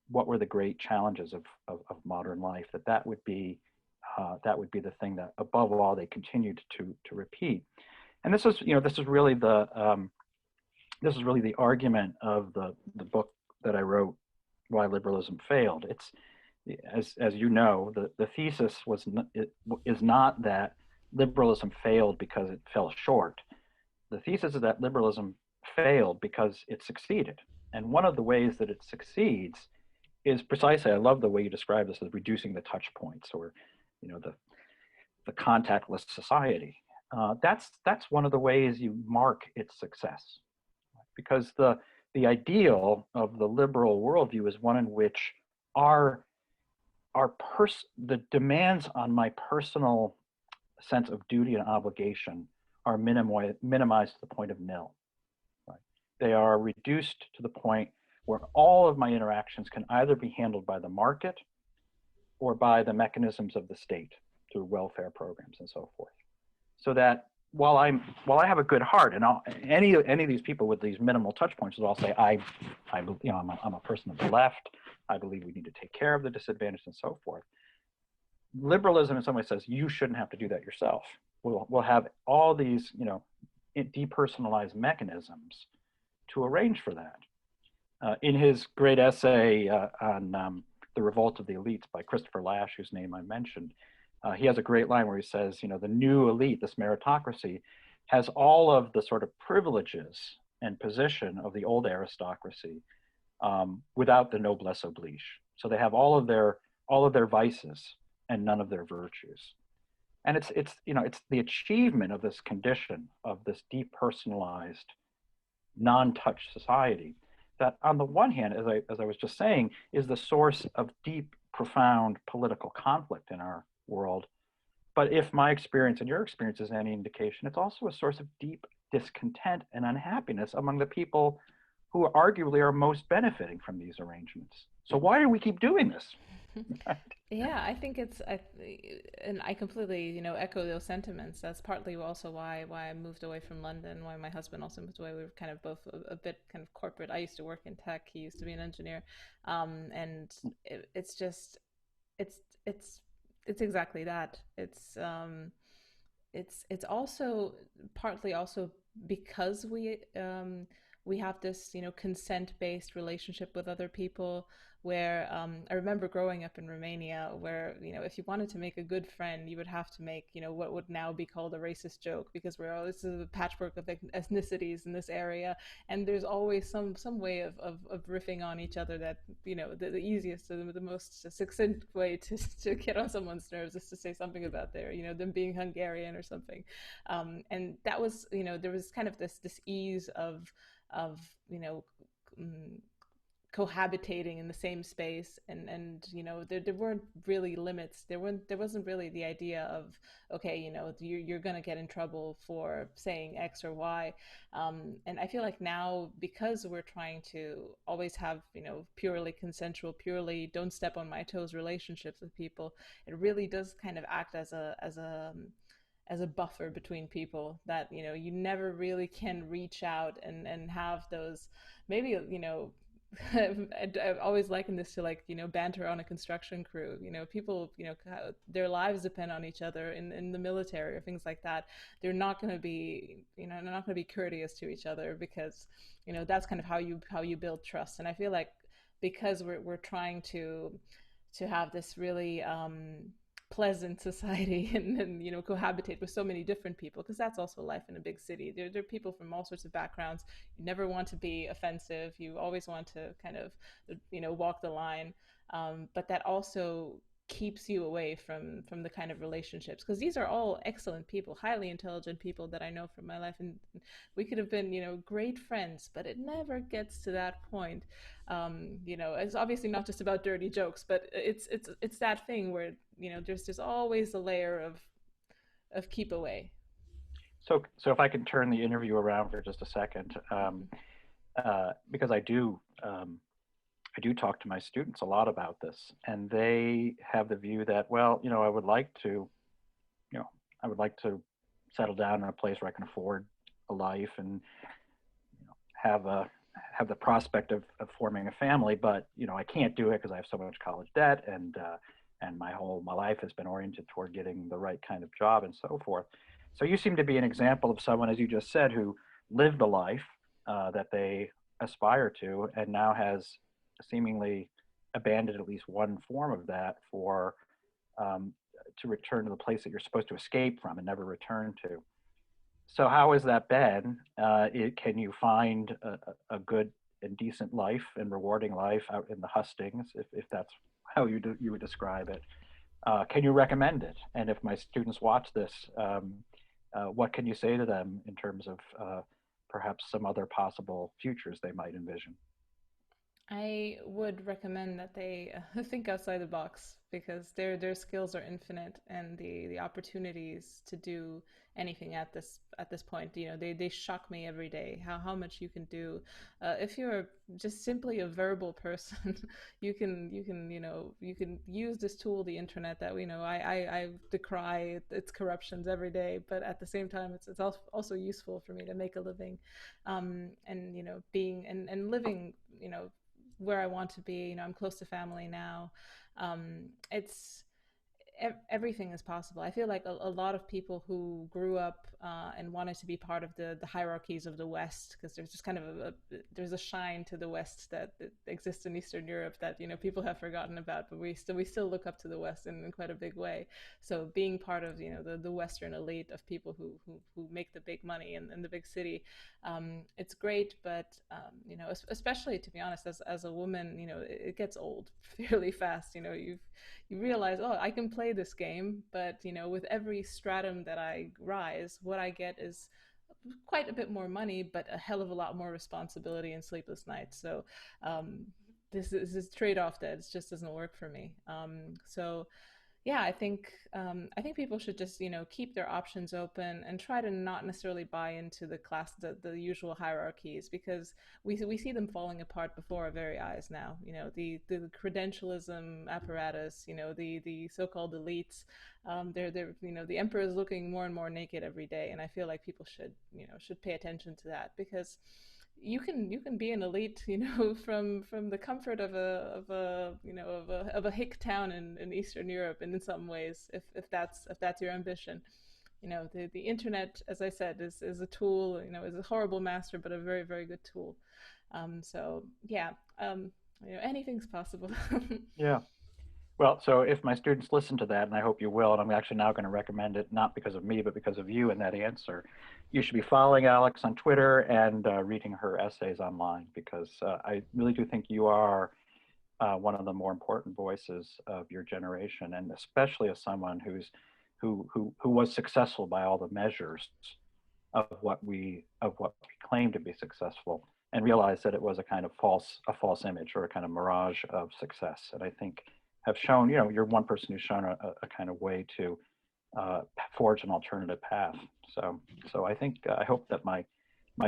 what were the great challenges of modern life, that would be the thing that above all they continued to repeat. And this is really the argument of the book that I wrote, Why Liberalism Failed. It's, as you know, the thesis is not that liberalism failed because it fell short. The thesis is that liberalism failed because it succeeded. And one of the ways that it succeeds is precisely, I love the way you describe this as reducing the touch points, or the contactless society. That's one of the ways you mark its success, because the ideal of the liberal worldview is one in which the demands on my personal sense of duty and obligation are minimized to the point of nil. Right? They are reduced to the point where all of my interactions can either be handled by the market or by the mechanisms of the state through welfare programs and so forth. So that while I have a good heart, and any of these people with these minimal touch points will all say, I'm a person of the left. I believe we need to take care of the disadvantaged and so forth. Liberalism in some way says you shouldn't have to do that yourself. We'll have all these depersonalized mechanisms to arrange for that. In his great essay on The Revolt of the Elites by Christopher Lasch, whose name I mentioned, he has a great line where he says, the new elite, this meritocracy, has all of the sort of privileges and position of the old aristocracy without the noblesse oblige. So they have all of their vices and none of their virtues. And it's the achievement of this condition of this depersonalized, non-touch society that, on the one hand, as I was just saying, is the source of deep, profound political conflict in our world. But if my experience and your experience is any indication, it's also a source of deep discontent and unhappiness among the people who arguably are most benefiting from these arrangements. So why do we keep doing this? Yeah, I think and I completely, echo those sentiments. That's partly also why I moved away from London, why my husband also moved away. We were kind of both a bit kind of corporate. I used to work in tech. He used to be an engineer. And it's just, it's exactly that. It's also partly also because we have this, consent-based relationship with other people, where I remember growing up in Romania, where, if you wanted to make a good friend, you would have to make, what would now be called a racist joke, because we're all, this is a patchwork of ethnicities in this area, and there's always some way of riffing on each other that, the easiest, the most succinct way to get on someone's nerves is to say something about their, them being Hungarian or something. And that was, there was kind of this ease of mm, cohabitating in the same space, and there weren't really limits. There wasn't really the idea of, okay, you're going to get in trouble for saying X or Y. And I feel like now, because we're trying to always have, purely consensual, purely don't step on my toes relationships with people, it really does kind of act as a buffer between people, that you never really can reach out and have those, maybe, I've always likened this to, like, banter on a construction crew. People, their lives depend on each other in the military or things like that. They're not going to be, they're not going to be courteous to each other, because, that's kind of how you build trust. And I feel like, because we're trying to have this really pleasant society, and cohabitate with so many different people, because that's also life in a big city. There are people from all sorts of backgrounds. You never want to be offensive. You always want to kind of walk the line, but that also keeps you away from the kind of relationships, because these are all excellent people, highly intelligent people that I know from my life, and we could have been great friends, but it never gets to that point. It's obviously not just about dirty jokes, but it's that thing where there's just always a layer of keep away. So if I can turn the interview around for just a second, because I do talk to my students a lot about this, and they have the view that, well, I would like to settle down in a place where I can afford a life and have the prospect of forming a family, but I can't do it because I have so much college debt, and my life has been oriented toward getting the right kind of job and so forth. So you seem to be an example of someone, as you just said, who lived a life that they aspire to, and now has seemingly abandoned at least one form of that for to return to the place that you're supposed to escape from and never return to. So how has that been? Can you find a good and decent life and rewarding life out in the hustings, if that's how you would describe it? Can you recommend it? And if my students watch this, what can you say to them in terms of perhaps some other possible futures they might envision? I would recommend that they think outside the box, because their skills are infinite, and the opportunities to do anything at this point, they shock me every day, how much you can do. If you're just simply a verbal person, you can use this tool, the internet, that I decry its corruptions every day, but at the same time, it's also useful for me to make a living, and being and living, where I want to be. I'm close to family now. It's everything is possible. I feel like a lot of people who grew up and wanted to be part of the hierarchies of the West, because there's just kind of there's a shine to the West that exists in Eastern Europe that people have forgotten about, but we still look up to the West in quite a big way. So being part of the Western elite of people who make the big money in the big city, it's great, but especially, to be honest, as a woman, it gets old fairly fast. You realize, oh, I can play this game, but with every stratum that I rise, what I get is quite a bit more money, but a hell of a lot more responsibility and sleepless nights. So this is this trade-off that just doesn't work for me. So yeah, I think people should just keep their options open, and try to not necessarily buy into the usual hierarchies, because we see them falling apart before our very eyes now. The credentialism apparatus, the so-called elites, they're the emperor is looking more and more naked every day, and I feel like people should pay attention to that, because you can be an elite, from the comfort of a hick town in Eastern Europe, and in some ways, if that's your ambition. you know, the internet, as I said, is a tool, you know, is a horrible master, but a very, very good tool. So yeah, you know, anything's possible. Yeah. Well, so if my students listen to that, and I hope you will, and I'm actually now going to recommend it, not because of me, but because of you and that answer, you should be following Alex on Twitter and reading her essays online, because I really do think you are one of the more important voices of your generation, and especially as someone who was successful by all the measures of what we claim to be successful, and realized that it was a kind of false image, or a kind of mirage of success. And I think have shown, you know, you're one person who's shown a kind of way to forge an alternative path. So I think I hope that my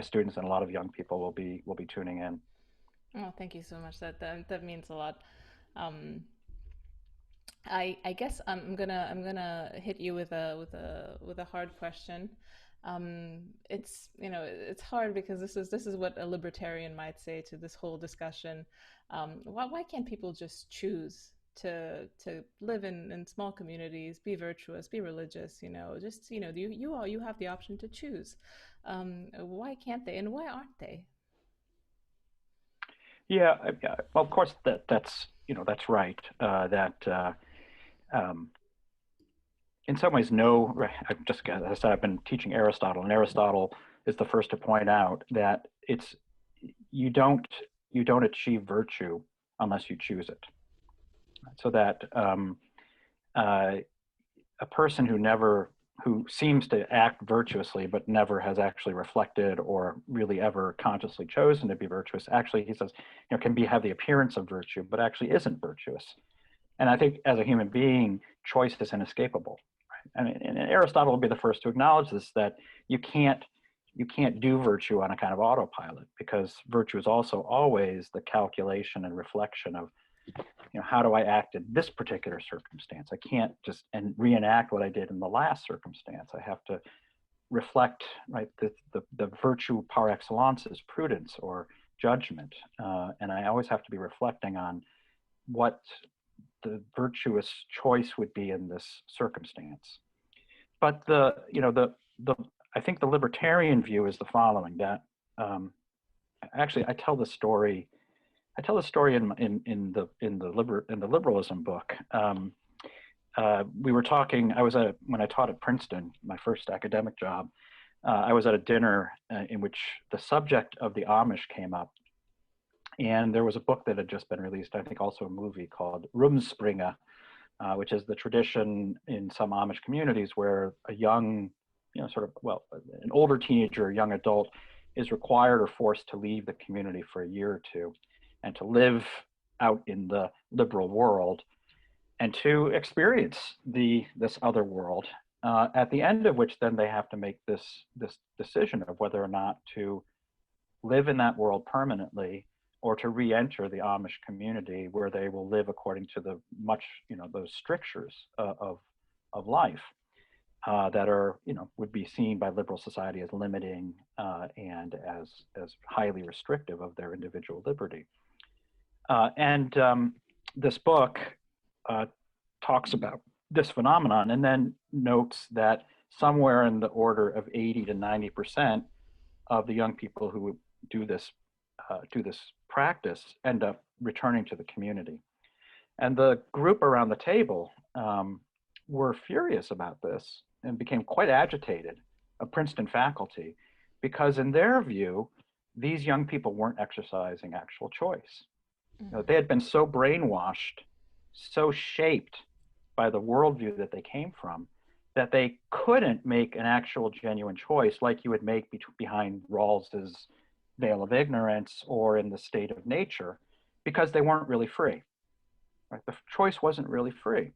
students and a lot of young people will be tuning in. Oh, thank you so much. That means a lot. Um, I guess I'm gonna hit you with a hard question. It's, you know, it's hard because this is what a libertarian might say to this whole discussion. Why can't people just choose to live in small communities, be virtuous, be religious? You know, just, you know, you have the option to choose. Why can't they, and why aren't they? Yeah, well, of course that's that's right. That um, in some ways, no. I've just, as I said, I've been teaching Aristotle, and Aristotle is the first to point out that it's you don't achieve virtue unless you choose it. So that a person who seems to act virtuously but never has actually reflected or really ever consciously chosen to be virtuous, actually, he says, you know, can have the appearance of virtue but actually isn't virtuous. And I think as a human being, choice is inescapable. Right? And Aristotle will be the first to acknowledge this, that you can't do virtue on a kind of autopilot, because virtue is also always the calculation and reflection of, you know, how do I act in this particular circumstance? I can't just reenact what I did in the last circumstance. I have to reflect, right? The virtue par excellence is prudence or judgment, and I always have to be reflecting on what the virtuous choice would be in this circumstance. But the I think the libertarian view is the following: that actually I tell the story in the liberalism book. We were talking. When I taught at Princeton, my first academic job. I was at a dinner in which the subject of the Amish came up, and there was a book that had just been released. I think also a movie called Rumspringa, which is the tradition in some Amish communities where a young, an older teenager or young adult is required or forced to leave the community for a year or two and to live out in the liberal world and to experience this other world, at the end of which then they have to make this decision of whether or not to live in that world permanently or to re-enter the Amish community, where they will live according to those strictures of life that are, would be seen by liberal society as limiting and as highly restrictive of their individual liberty. And this book talks about this phenomenon, and then notes that somewhere in the order of 80 to 90% of the young people who do this practice end up returning to the community. And the group around the table were furious about this and became quite agitated, a Princeton faculty, because in their view, these young people weren't exercising actual choice. They had been so brainwashed, so shaped by the worldview that they came from, that they couldn't make an actual genuine choice like you would make behind Rawls's veil of ignorance or in the state of nature, because they weren't really free. Right? The choice wasn't really free.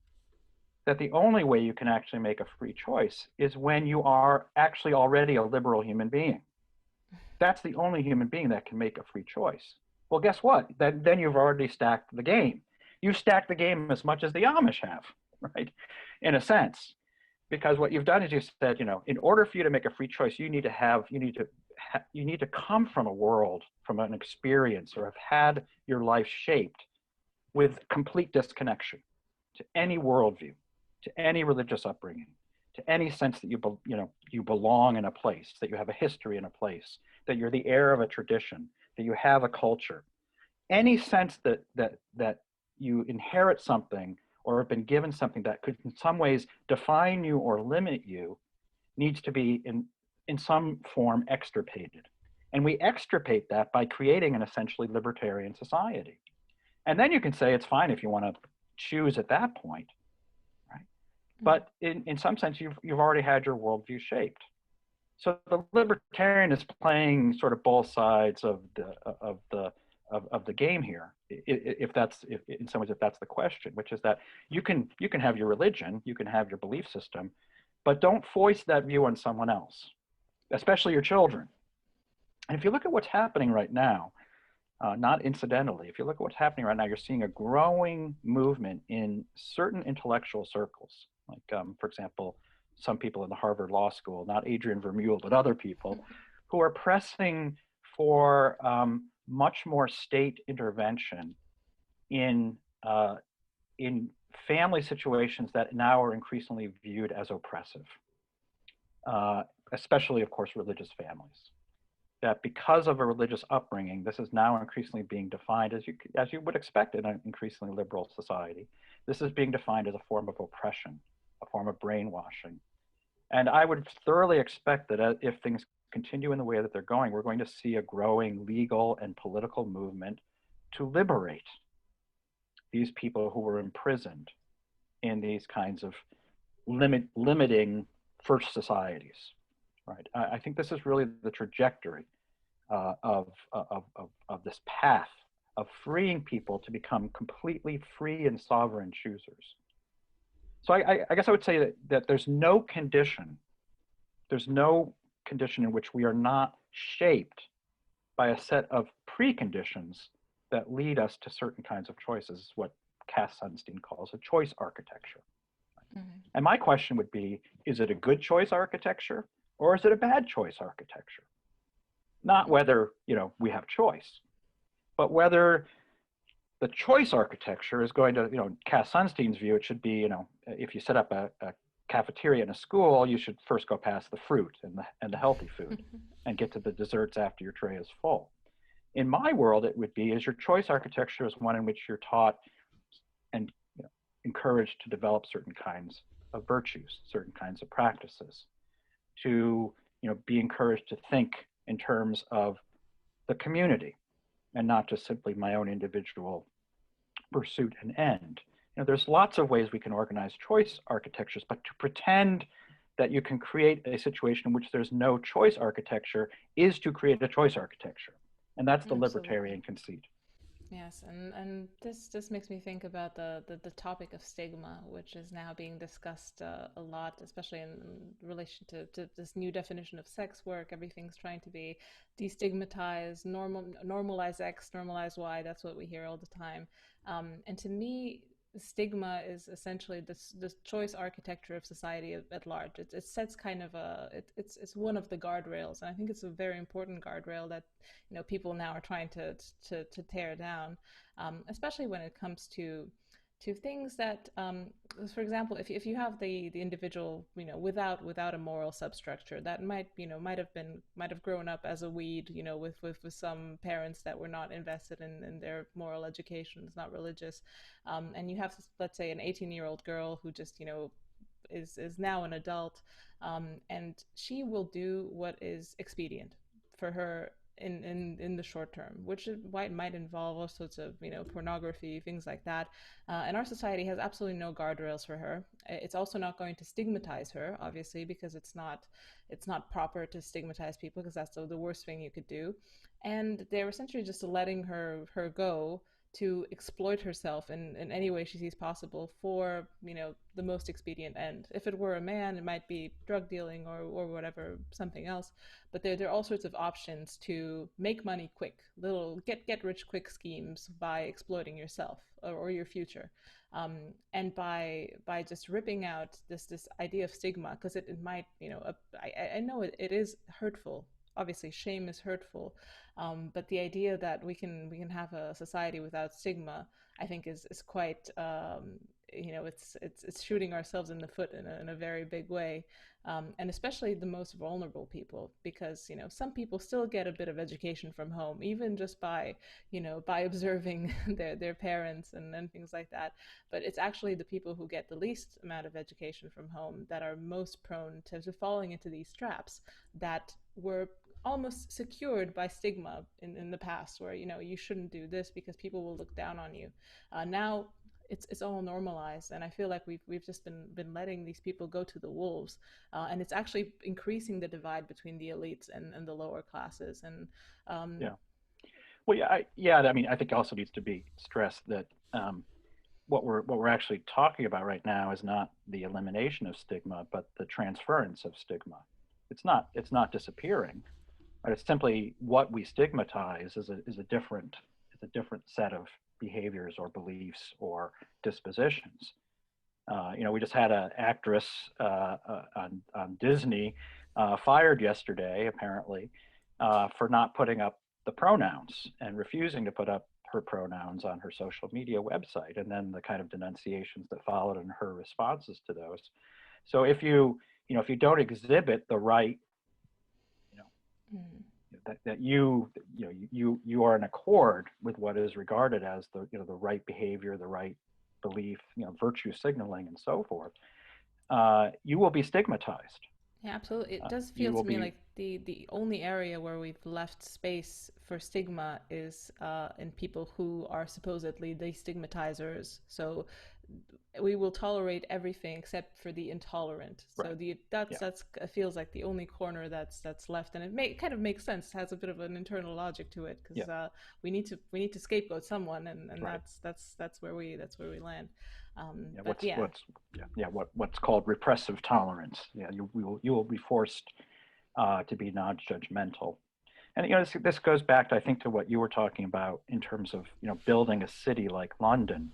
That the only way you can actually make a free choice is when you are actually already a liberal human being. That's the only human being that can make a free choice. Well, guess what? Then you've already stacked the game. You've stacked the game as much as the Amish have, right? In a sense, because what you've done is you said, in order for you to make a free choice, you need to come from a world, from an experience, or have had your life shaped with complete disconnection to any worldview, to any religious upbringing, to any sense that you belong in a place, that you have a history in a place, that you're the heir of a tradition, that you have a culture, any sense that you inherit something or have been given something that could in some ways define you or limit you needs to be in some form extirpated. And we extirpate that by creating an essentially libertarian society. And then you can say it's fine if you want to choose at that point, right? But in some sense, you've already had your worldview shaped. So the libertarian is playing sort of both sides of the game here, if in some ways if that's the question, which is that you can have your religion, you can have your belief system, but don't foist that view on someone else, especially your children. And if you look at what's happening right now, not incidentally, if you look at what's happening right now, you're seeing a growing movement in certain intellectual circles, like, for example, some people in the Harvard Law School, not Adrian Vermeule, but other people, who are pressing for much more state intervention in family situations that now are increasingly viewed as oppressive, especially, of course, religious families. That because of a religious upbringing, this is now increasingly being defined, as you would expect in an increasingly liberal society, this is being defined as a form of oppression, a form of brainwashing. And I would thoroughly expect that if things continue in the way that they're going, we're going to see a growing legal and political movement to liberate these people who were imprisoned in these kinds of limiting first societies, right? I think this is really the trajectory of this path of freeing people to become completely free and sovereign choosers. So I guess I would say that there's no condition in which we are not shaped by a set of preconditions that lead us to certain kinds of choices, what Cass Sunstein calls a choice architecture. Mm-hmm. And my question would be, is it a good choice architecture or is it a bad choice architecture? Not whether, we have choice, but whether the choice architecture is going to, Cass Sunstein's view, it should be, if you set up a cafeteria in a school, you should first go past the fruit and the healthy food and get to the desserts after your tray is full. In my world, it would be, is your choice architecture is one in which you're taught and encouraged to develop certain kinds of virtues, certain kinds of practices, to be encouraged to think in terms of the community and not just simply my own individual pursuit and end. There's lots of ways we can organize choice architectures, but to pretend that you can create a situation in which there's no choice architecture is to create a choice architecture. And that's the libertarian conceit. Yes, and this makes me think about the topic of stigma, which is now being discussed a lot, especially in relation to this new definition of sex work. Everything's trying to be destigmatized, normalize X, normalize Y. That's what we hear all the time. And to me, stigma is essentially this choice architecture of society at large. It sets kind of it's one of the guardrails, and I think it's a very important guardrail that people now are trying to tear down, especially when it comes to things that, for example, if you have the individual, without a moral substructure that might have grown up as a weed, with some parents that were not invested in their moral education, it's not religious, and you have, let's say, an 18-year-old girl who just is now an adult, and she will do what is expedient for her in the short term, which might involve all sorts of pornography, things like that, and our society has absolutely no guardrails for her. It's also not going to stigmatize her, obviously, because it's not proper to stigmatize people, because that's the worst thing you could do, and they're essentially just letting her go to exploit herself in any way she sees possible for the most expedient end. If it were a man, it might be drug dealing or whatever, something else, but there are all sorts of options to make money quick, little get rich quick schemes by exploiting yourself or your future, and by just ripping out this idea of stigma, because it might, I know it is hurtful. Obviously, shame is hurtful, but the idea that we can have a society without stigma, I think, is quite it's shooting ourselves in the foot in a very big way. And especially the most vulnerable people, because some people still get a bit of education from home, even just by by observing their parents and things like that. But it's actually the people who get the least amount of education from home that are most prone to falling into these traps that were almost secured by stigma in the past, where you shouldn't do this because people will look down on you. Now it's all normalized, and I feel like we've just been letting these people go to the wolves, and it's actually increasing the divide between the elites and the lower classes. And Yeah. Well, yeah. I mean, I think it also needs to be stressed that what we're actually talking about right now is not the elimination of stigma, but the transference of stigma. It's not disappearing, but it's simply what we stigmatize is a different set of behaviors or beliefs or dispositions. We just had an actress on Disney fired yesterday, apparently, for not putting up the pronouns and refusing to put up her pronouns on her social media website, and then the kind of denunciations that followed and her responses to those. So if you don't exhibit the right, that you are in accord with what is regarded as the right behavior, the right belief, virtue signaling, and so forth, you will be stigmatized. Yeah, absolutely. It does feel to me like the only area where we've left space for stigma is in people who are supposedly the stigmatizers. So we will tolerate everything except for the intolerant. So Right. that's feels like the only corner that's left, and it kind of makes sense. It has a bit of an internal logic to it, because we need to scapegoat someone, and Right. that's where we land. What's called repressive tolerance. Yeah, you will be forced to be non-judgmental. And this goes back, I think, to what you were talking about in terms of building a city like London.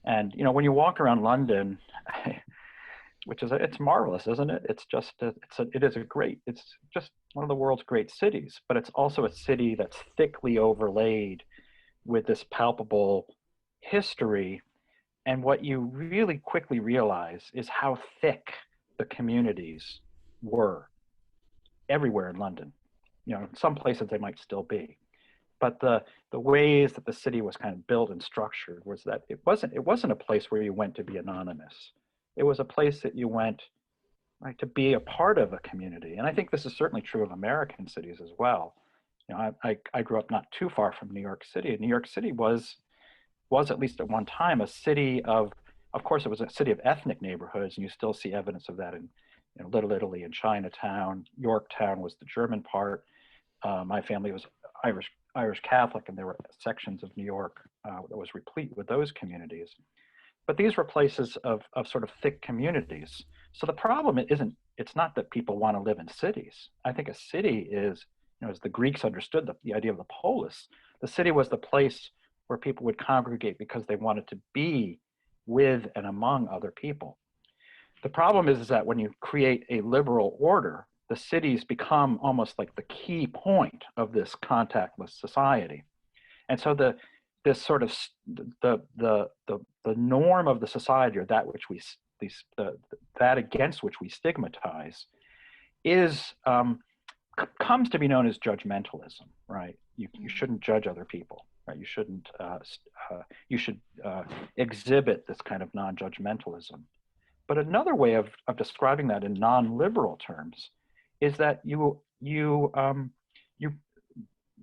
And when you walk around London, it's marvelous, isn't it? It's just it's just one of the world's great cities. But it's also a city that's thickly overlaid with this palpable history. And what you really quickly realize is how thick the communities were everywhere in London. In some places they might still be, but the ways that the city was kind of built and structured was that it wasn't a place where you went to be anonymous. It was a place that you went, right, to be a part of a community. And I think this is certainly true of American cities as well. I grew up not too far from New York City, and New York City was at least at one time a city of course, it was a city of ethnic neighborhoods, and you still see evidence of that in Little Italy and Chinatown. Yorktown was the German part. My family was Irish Catholic, and there were sections of New York that was replete with those communities. But these were places of sort of thick communities. So the problem it's not that people want to live in cities. I think a city is, as the Greeks understood the idea of the polis, the city was the place where people would congregate because they wanted to be with and among other people. The problem is that when you create a liberal order, the cities become almost like the key point of this contactless society. And so the norm of the society, or that which that against which we stigmatize, comes to be known as judgmentalism, right? You shouldn't judge other people, right? You shouldn't. You should exhibit this kind of non-judgmentalism. But another way of describing that in non-liberal terms is that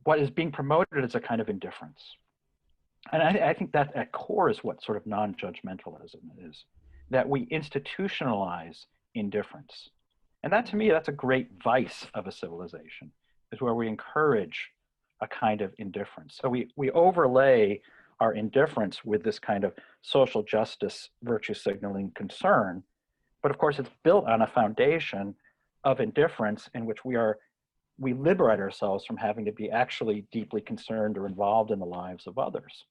what is being promoted is a kind of indifference. And I think that at core is what sort of non-judgmentalism is, that we institutionalize indifference. And that, to me, that's a great vice of a civilization, is where we encourage a kind of indifference. So we overlay our indifference with this kind of social justice, virtue signaling concern. But of course, it's built on a foundation of indifference in which we liberate ourselves from having to be actually deeply concerned or involved in the lives of others.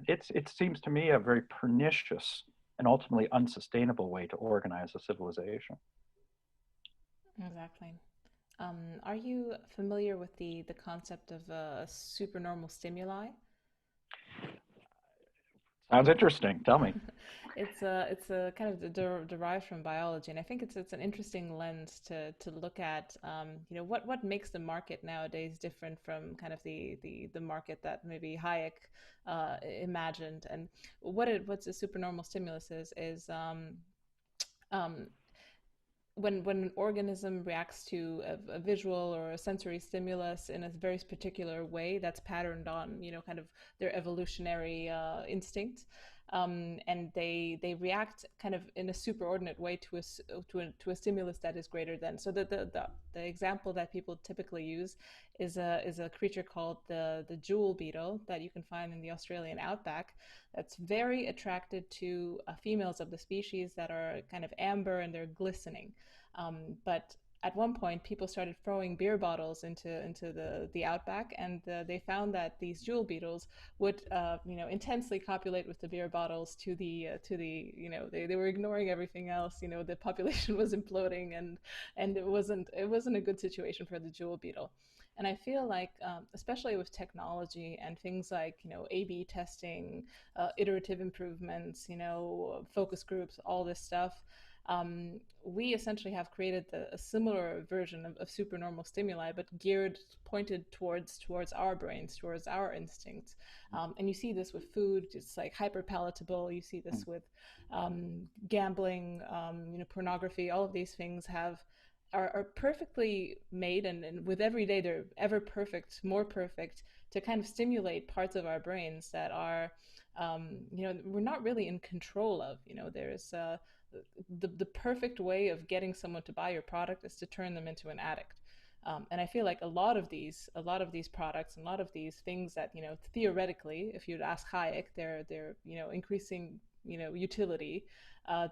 It seems to me a very pernicious and ultimately unsustainable way to organize a civilization. Exactly. Are you familiar with the concept of supernormal stimuli? Sounds interesting. Tell me. It's a kind of derived from biology, and I think it's an interesting lens to look at. What makes the market nowadays different from kind of the market that maybe Hayek imagined, and what's a supernormal stimulus is um, when an organism reacts to a visual or a sensory stimulus in a very particular way that's patterned on, kind of their evolutionary instinct, and they react kind of in a superordinate way to a stimulus that is greater than. So the example that people typically use is a creature called the jewel beetle that you can find in the Australian outback, that's very attracted to females of the species that are kind of amber and they're glistening. But at one point, people started throwing beer bottles into the outback, and they found that these jewel beetles would, intensely copulate with the beer bottles they were ignoring everything else. The population was imploding, and it wasn't a good situation for the jewel beetle. And I feel like, especially with technology and things like, A/B testing, iterative improvements, focus groups, all this stuff, we essentially have created a similar version of supernormal stimuli, but pointed towards our brains, towards our instincts. And you see this with food; it's like hyper palatable. You see this with gambling, pornography. All of these things are perfectly made, and with every day they're ever perfect, more perfect, to kind of stimulate parts of our brains that are, we're not really in control of. There's the perfect way of getting someone to buy your product is to turn them into an addict. And I feel like a lot of these products and a lot of these things that, theoretically, if you'd ask Hayek, they're increasing, utility,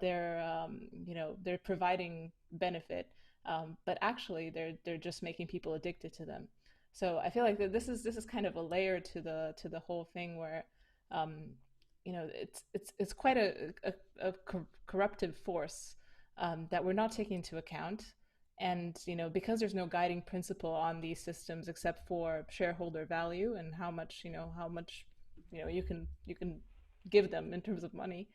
they're providing benefit, but actually they're just making people addicted to them. So I feel like this is kind of a layer to the whole thing where, it's quite a corruptive force, that we're not taking into account. And because there's no guiding principle on these systems except for shareholder value and how much you can give them in terms of money,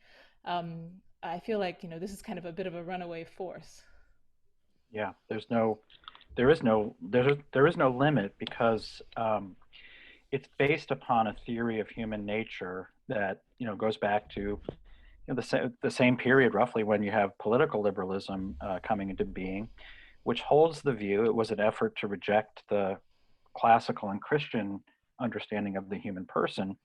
I feel like this is kind of a bit of a runaway force. Yeah, there is no limit because it's based upon a theory of human nature that goes back to the same period roughly when you have political liberalism coming into being, which holds the view. It was an effort to reject the classical and Christian understanding of the human person.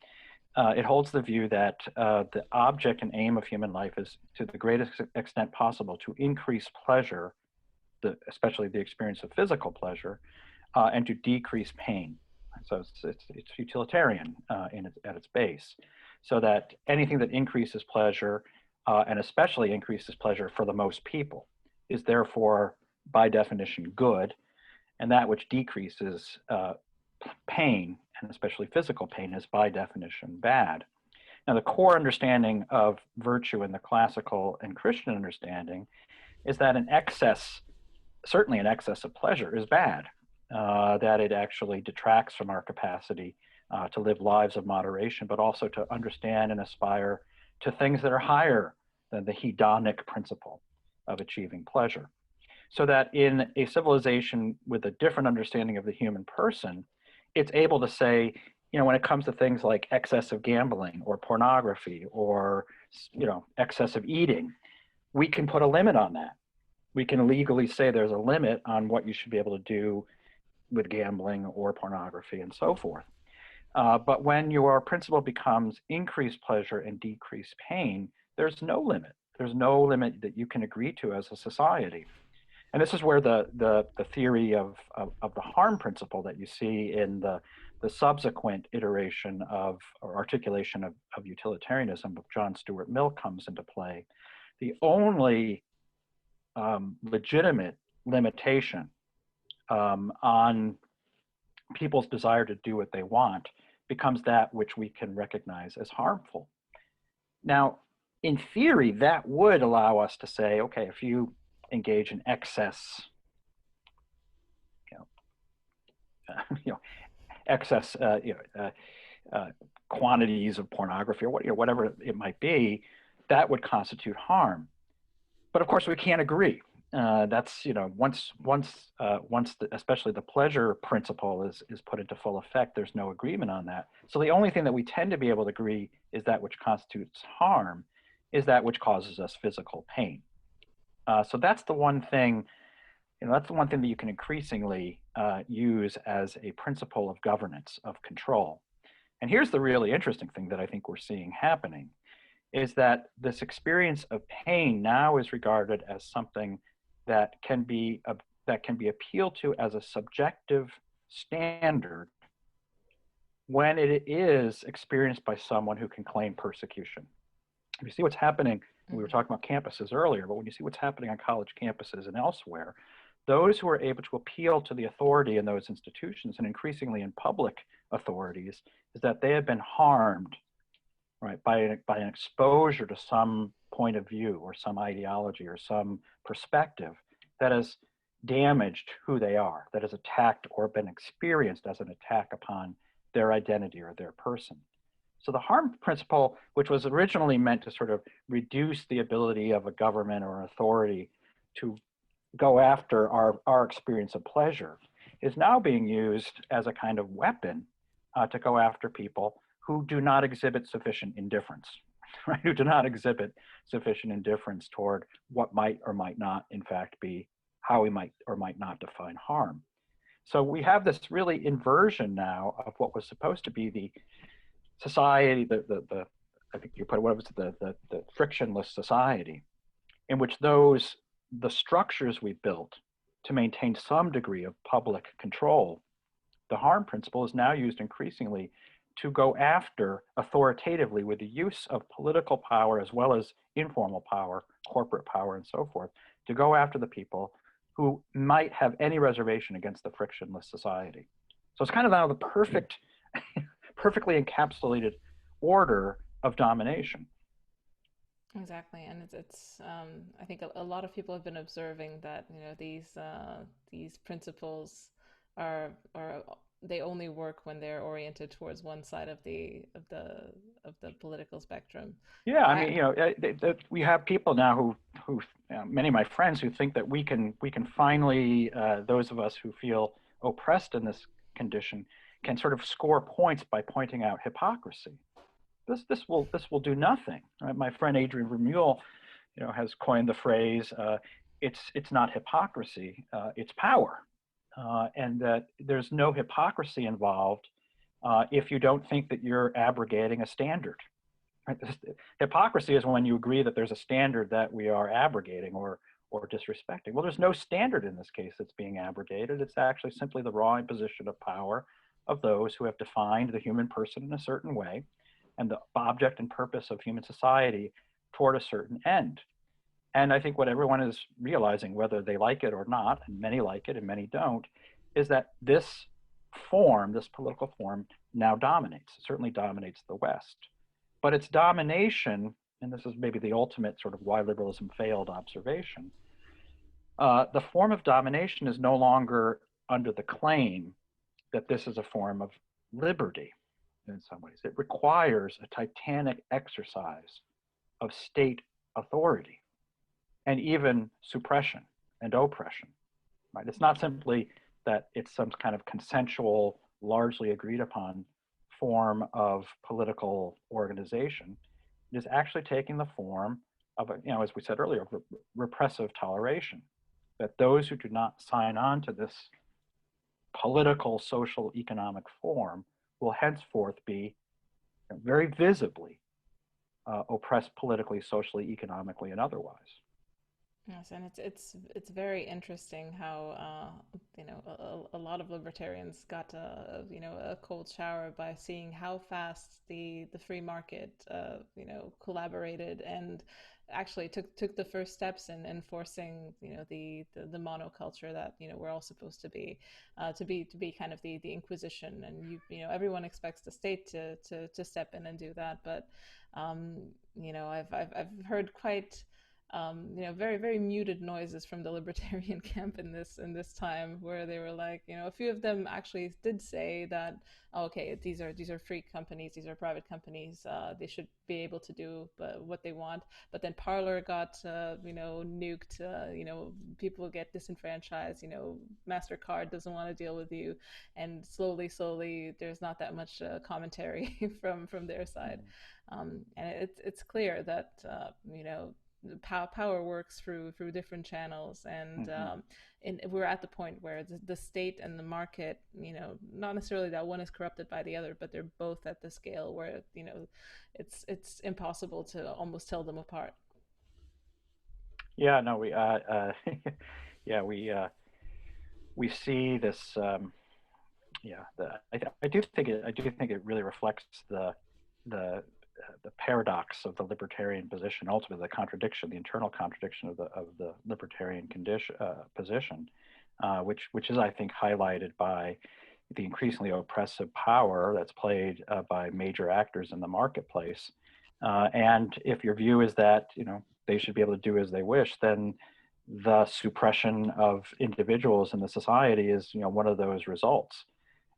It holds the view that the object and aim of human life is, to the greatest extent possible, to increase pleasure, especially the experience of physical pleasure, and to decrease pain. So it's utilitarian at its base, so that anything that increases pleasure, and especially increases pleasure for the most people, is therefore by definition good, and that which decreases pain, and especially physical pain, is by definition bad. Now, the core understanding of virtue in the classical and Christian understanding is that certainly an excess of pleasure is bad, that it actually detracts from our capacity to live lives of moderation, but also to understand and aspire to things that are higher than the hedonic principle of achieving pleasure. So that in a civilization with a different understanding of the human person, it's able to say, when it comes to things like excessive gambling or pornography or, excessive eating, we can put a limit on that. We can legally say there's a limit on what you should be able to do with gambling or pornography and so forth. But when your principle becomes increased pleasure and decreased pain, there's no limit. There's no limit that you can agree to as a society. And this is where the theory of the harm principle that you see in the subsequent iteration or articulation of utilitarianism of John Stuart Mill comes into play. The only legitimate limitation on people's desire to do what they want becomes that which we can recognize as harmful. Now, in theory, that would allow us to say, okay, if you engage in excess, excess quantities of pornography or whatever it might be, that would constitute harm. But of course, we can't agree. That's, you know, especially the pleasure principle is put into full effect, there's no agreement on that. So the only thing that we tend to be able to agree is that which constitutes harm is that which causes us physical pain. So that's the one thing, you know, that's the one thing that you can increasingly use as a principle of governance, of control. And here's the really interesting thing that I think we're seeing happening, is that this experience of pain now is regarded as something that can be appealed to as a subjective standard when it is experienced by someone who can claim persecution. You see what's happening, we were talking about campuses earlier, but when you see what's happening on college campuses and elsewhere, those who are able to appeal to the authority in those institutions, and increasingly in public authorities, is that they have been harmed, right, by an exposure to some point of view or some ideology or some perspective that has damaged who they are, that has attacked or been experienced as an attack upon their identity or their person. So the harm principle, which was originally meant to sort of reduce the ability of a government or authority to go after our experience of pleasure, is now being used as a kind of weapon to go after people who do not exhibit sufficient indifference, right? Who do not exhibit sufficient indifference toward what might or might not, in fact, be how we might or might not define harm. So we have this really inversion now of what was supposed to be the society, I think you put it, what was it, the frictionless society, in which the structures we built to maintain some degree of public control, the harm principle is now used increasingly to go after authoritatively with the use of political power as well as informal power, corporate power, and so forth, to go after the people who might have any reservation against the frictionless society. So it's kind of now the perfectly encapsulated order of domination. Exactly, and it's I think a lot of people have been observing that, you know, these principles are they only work when they're oriented towards one side of the political spectrum. Yeah, I I mean, you know, we have people now who many of my friends who think that we can finally, those of us who feel oppressed in this condition, can sort of score points by pointing out hypocrisy. This will do nothing. Right? My friend Adrian Vermeule, you know, has coined the phrase, it's not hypocrisy, it's power, and that there's no hypocrisy involved if you don't think that you're abrogating a standard. Right? Hypocrisy is when you agree that there's a standard that we are abrogating or disrespecting. Well, there's no standard in this case that's being abrogated. It's actually simply the raw imposition of power of those who have defined the human person in a certain way and the object and purpose of human society toward a certain end. And I think what everyone is realizing, whether they like it or not, and many like it and many don't, is that this form, this political form, now dominates. It certainly dominates the West. But its domination, and this is maybe the ultimate sort of why liberalism failed observation, the form of domination is no longer under the claim that this is a form of liberty in some ways. It requires a titanic exercise of state authority and even suppression and oppression, right? It's not simply that it's some kind of consensual, largely agreed upon form of political organization. It is actually taking the form of, you know, as we said earlier, repressive toleration, that those who do not sign on to this political, social, economic form will henceforth be very visibly oppressed politically, socially, economically, and otherwise. Yes, and it's very interesting how you know, a lot of libertarians got you know, a cold shower by seeing how fast the free market you know, collaborated and actually took the first steps in enforcing, you know, the monoculture that, you know, we're all supposed to be kind of the Inquisition, and you know, everyone expects the state to step in and do that, but you know, I've heard quite very, very muted noises from the libertarian camp in this time, where they were like, a few of them actually did say that, oh, okay, these are free companies, these are private companies, they should be able to do what they want. But then Parler got, nuked, people get disenfranchised, MasterCard doesn't want to deal with you, and slowly, there's not that much commentary from their side, and it's clear that power works through different channels, and we're at the point where the state and the market, not necessarily that one is corrupted by the other, but they're both at the scale where it's impossible to almost tell them apart. Yeah, no, we yeah, we see this. I do think it really reflects the paradox of the libertarian position, ultimately the contradiction, the internal contradiction of the libertarian position, which is, I think, highlighted by the increasingly oppressive power that's played by major actors in the marketplace. And if your view is that they should be able to do as they wish, then the suppression of individuals in the society is one of those results.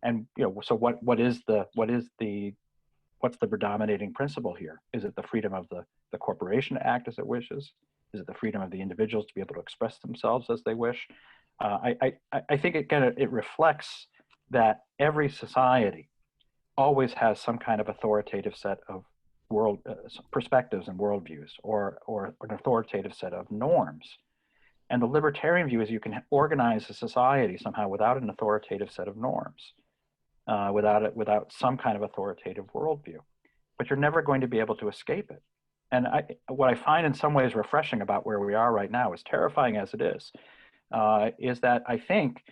And so what's the predominating principle here? Is it the freedom of the corporation to act as it wishes? Is it the freedom of the individuals to be able to express themselves as they wish? I think it reflects that every society always has some kind of authoritative set of world perspectives and worldviews, or an authoritative set of norms. And the libertarian view is you can organize a society somehow without an authoritative set of norms. Without some kind of authoritative worldview, but you're never going to be able to escape it. And what I find in some ways refreshing about where we are right now, as terrifying as it is that I think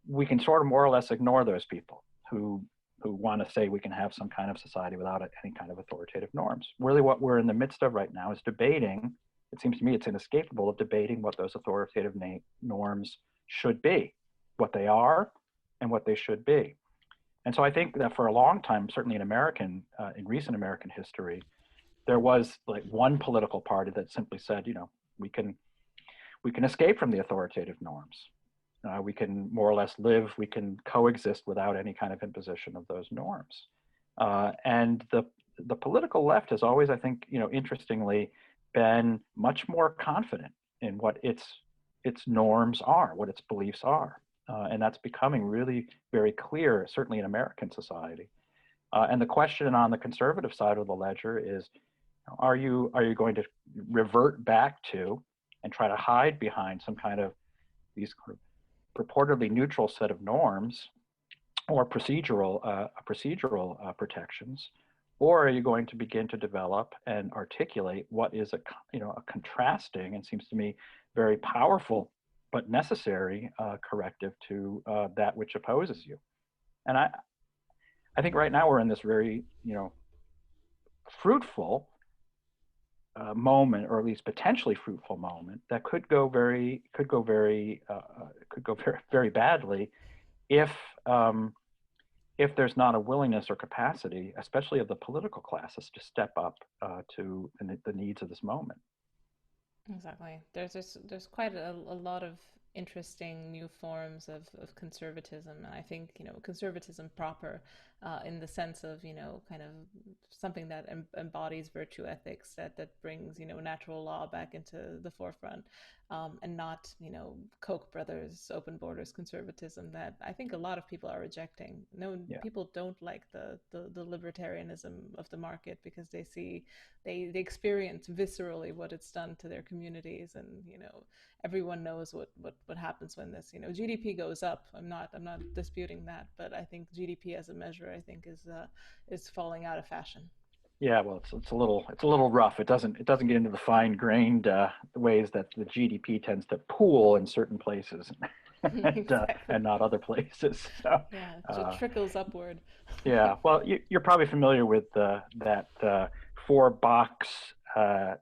we can sort of more or less ignore those people who want to say we can have some kind of society without any kind of authoritative norms. Really, what we're in the midst of right now is debating. It seems to me it's inescapable of debating what those authoritative norms should be, what they are, and what they should be. And so I think that for a long time, certainly in recent American history, there was like one political party that simply said, we can escape from the authoritative norms. We can more or less we can coexist without any kind of imposition of those norms. And the political left has always, I think, interestingly, been much more confident in what its norms are, what its beliefs are. And that's becoming really very clear, certainly in American society. And the question on the conservative side of the ledger is, are you going to revert back to and try to hide behind some kind of these purportedly neutral set of norms or procedural protections, or are you going to begin to develop and articulate what is a contrasting and, seems to me, very powerful but necessary corrective to that which opposes you? And I think right now we're in this very fruitful moment, or at least potentially fruitful moment, that could go very very badly if there's not a willingness or capacity, especially of the political classes, to step up to the needs of this moment. Exactly. There's quite a lot of interesting new forms of conservatism, and I think conservatism proper, in the sense of kind of something that embodies virtue ethics, that brings natural law back into the forefront, and not Koch brothers open borders conservatism that I think a lot of people are rejecting. People don't like the libertarianism of the market, because they experience viscerally what it's done to their communities, and everyone knows what happens when this GDP goes up. I'm not disputing that, but I think GDP as a measure, I think, is falling out of fashion. Yeah, well, it's a little rough. It doesn't get into the fine-grained ways that the GDP tends to pool in certain places and not other places. So, yeah, it trickles upward. Yeah, well, you're probably familiar with that 4-box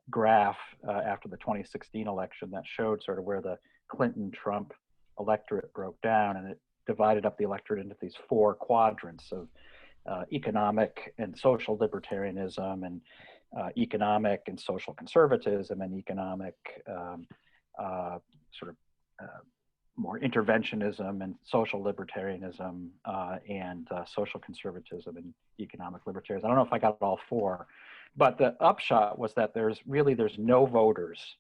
graph after the 2016 election that showed sort of where the Clinton-Trump electorate broke down, and it divided up the electorate into these 4 quadrants of economic and social libertarianism, and economic and social conservatism and economic sort of more interventionism and social libertarianism and social conservatism and economic libertarianism. I don't know if I got all four, but the upshot was that there's no voters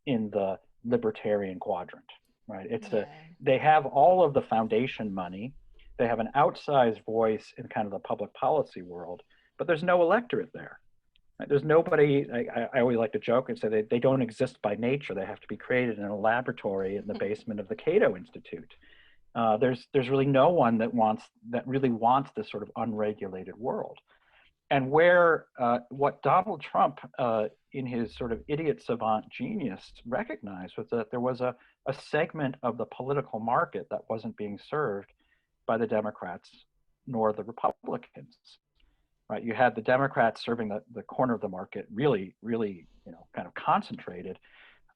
in the libertarian quadrant, right? They have all of the foundation money. They have an outsized voice in kind of the public policy world, but there's no electorate there. Right? There's nobody, I always like to joke and say they don't exist by nature. They have to be created in a laboratory in the basement of the Cato Institute. There's really no one that really wants this sort of unregulated world. And what Donald Trump, in his sort of idiot savant genius, recognized was that there was a segment of the political market that wasn't being served by the Democrats nor the Republicans. Right? You had the Democrats serving the corner of the market, really, kind of concentrated,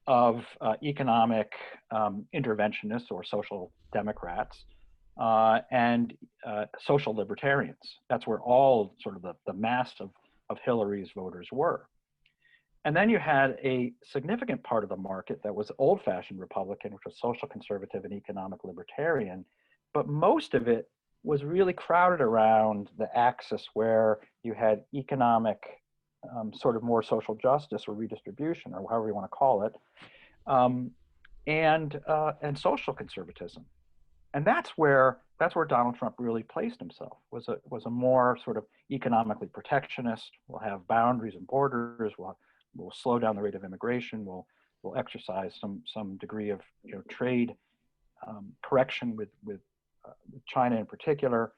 of economic interventionists or social democrats and social libertarians. That's where all sort of the mass of Hillary's voters were. And then you had a significant part of the market that was old-fashioned Republican, which was social conservative and economic libertarian, but most of it was really crowded around the axis where you had economic, sort of more social justice or redistribution, or however you want to call it, and social conservatism. And that's where Donald Trump really placed himself, was a more sort of economically protectionist. We'll have boundaries and borders. We'll slow down the rate of immigration. We'll exercise some degree of trade correction with China in particular.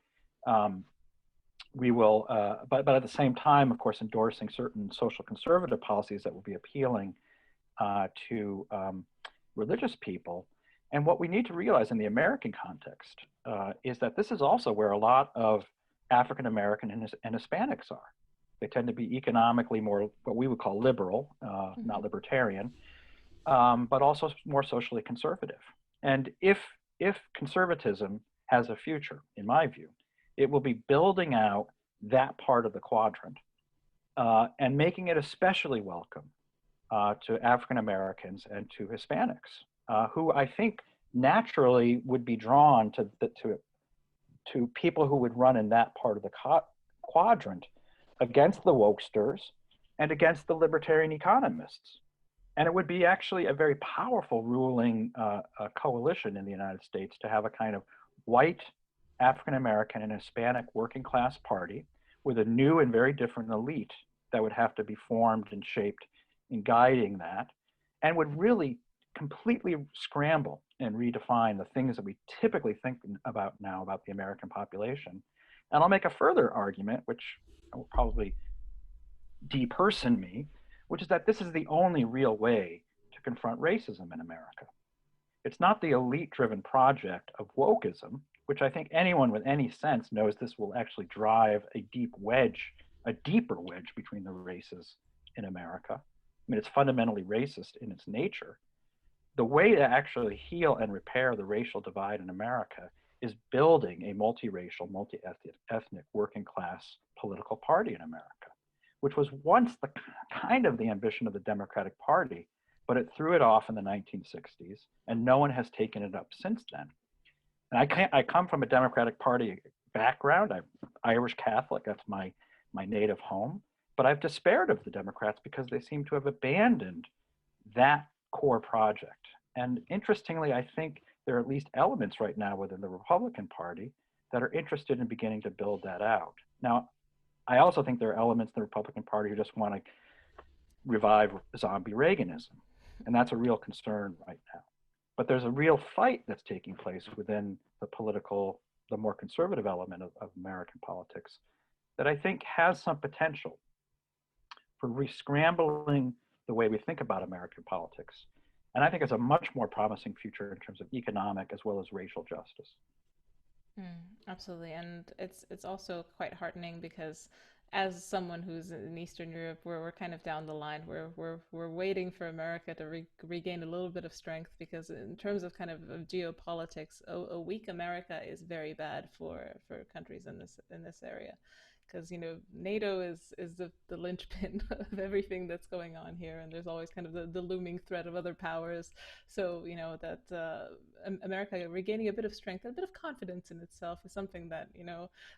We will, but at the same time, of course, endorsing certain social conservative policies that will be appealing to religious people. And what we need to realize in the American context is that this is also where a lot of African American and Hispanics are. They tend to be economically more what we would call liberal, not libertarian, but also more socially conservative. And if conservatism has a future, in my view, it will be building out that part of the quadrant and making it especially welcome to African Americans and to Hispanics, who I think naturally would be drawn to people who would run in that part of the quadrant against the wokesters and against the libertarian economists. And it would be actually a very powerful ruling coalition in the United States to have a kind of white African American and Hispanic working class party with a new and very different elite that would have to be formed and shaped in guiding that, and would really completely scramble and redefine the things that we typically think about now about the American population. And I'll make a further argument, which will probably deperson me, which is that this is the only real way to confront racism in America. It's not the elite-driven project of wokeism, which I think anyone with any sense knows this will actually drive a deeper wedge between the races in America. I mean, it's fundamentally racist in its nature. The way to actually heal and repair the racial divide in America is building a multiracial, multi-ethnic, working class political party in America, which was once the kind of the ambition of the Democratic Party, but it threw it off in the 1960s, and no one has taken it up since then. And I come from a Democratic Party background. I'm Irish Catholic. That's my native home. But I've despaired of the Democrats because they seem to have abandoned that core project. And interestingly, I think there are at least elements right now within the Republican Party that are interested in beginning to build that out. Now, I also think there are elements in the Republican Party who just want to revive zombie Reaganism. And that's a real concern right now. But there's a real fight that's taking place within the more conservative element of American politics that I think has some potential for re-scrambling the way we think about American politics. And I think it's a much more promising future in terms of economic as well as racial justice. Absolutely. And it's also quite heartening because as someone who's in Eastern Europe, we're kind of down the line. We're waiting for America to regain a little bit of strength, because in terms of kind of geopolitics, a weak America is very bad for countries in this area. because NATO is the linchpin of everything that's going on here, and there's always kind of the looming threat of other powers. So that America regaining a bit of strength and a bit of confidence in itself is something that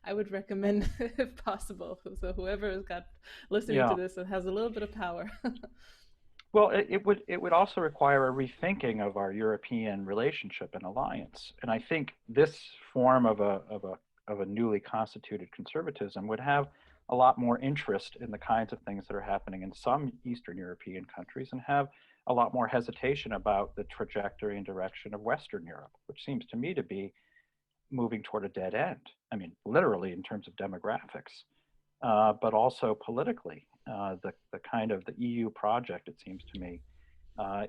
I would recommend if possible. So whoever has got listening to Yeah. this and has a little bit of power. Well, it would also require a rethinking of our European relationship and alliance. And I think this form of a newly constituted conservatism would have a lot more interest in the kinds of things that are happening in some Eastern European countries, and have a lot more hesitation about the trajectory and direction of Western Europe, which seems to me to be moving toward a dead end. I mean, literally in terms of demographics, but also politically. The kind of the EU project, it seems to me,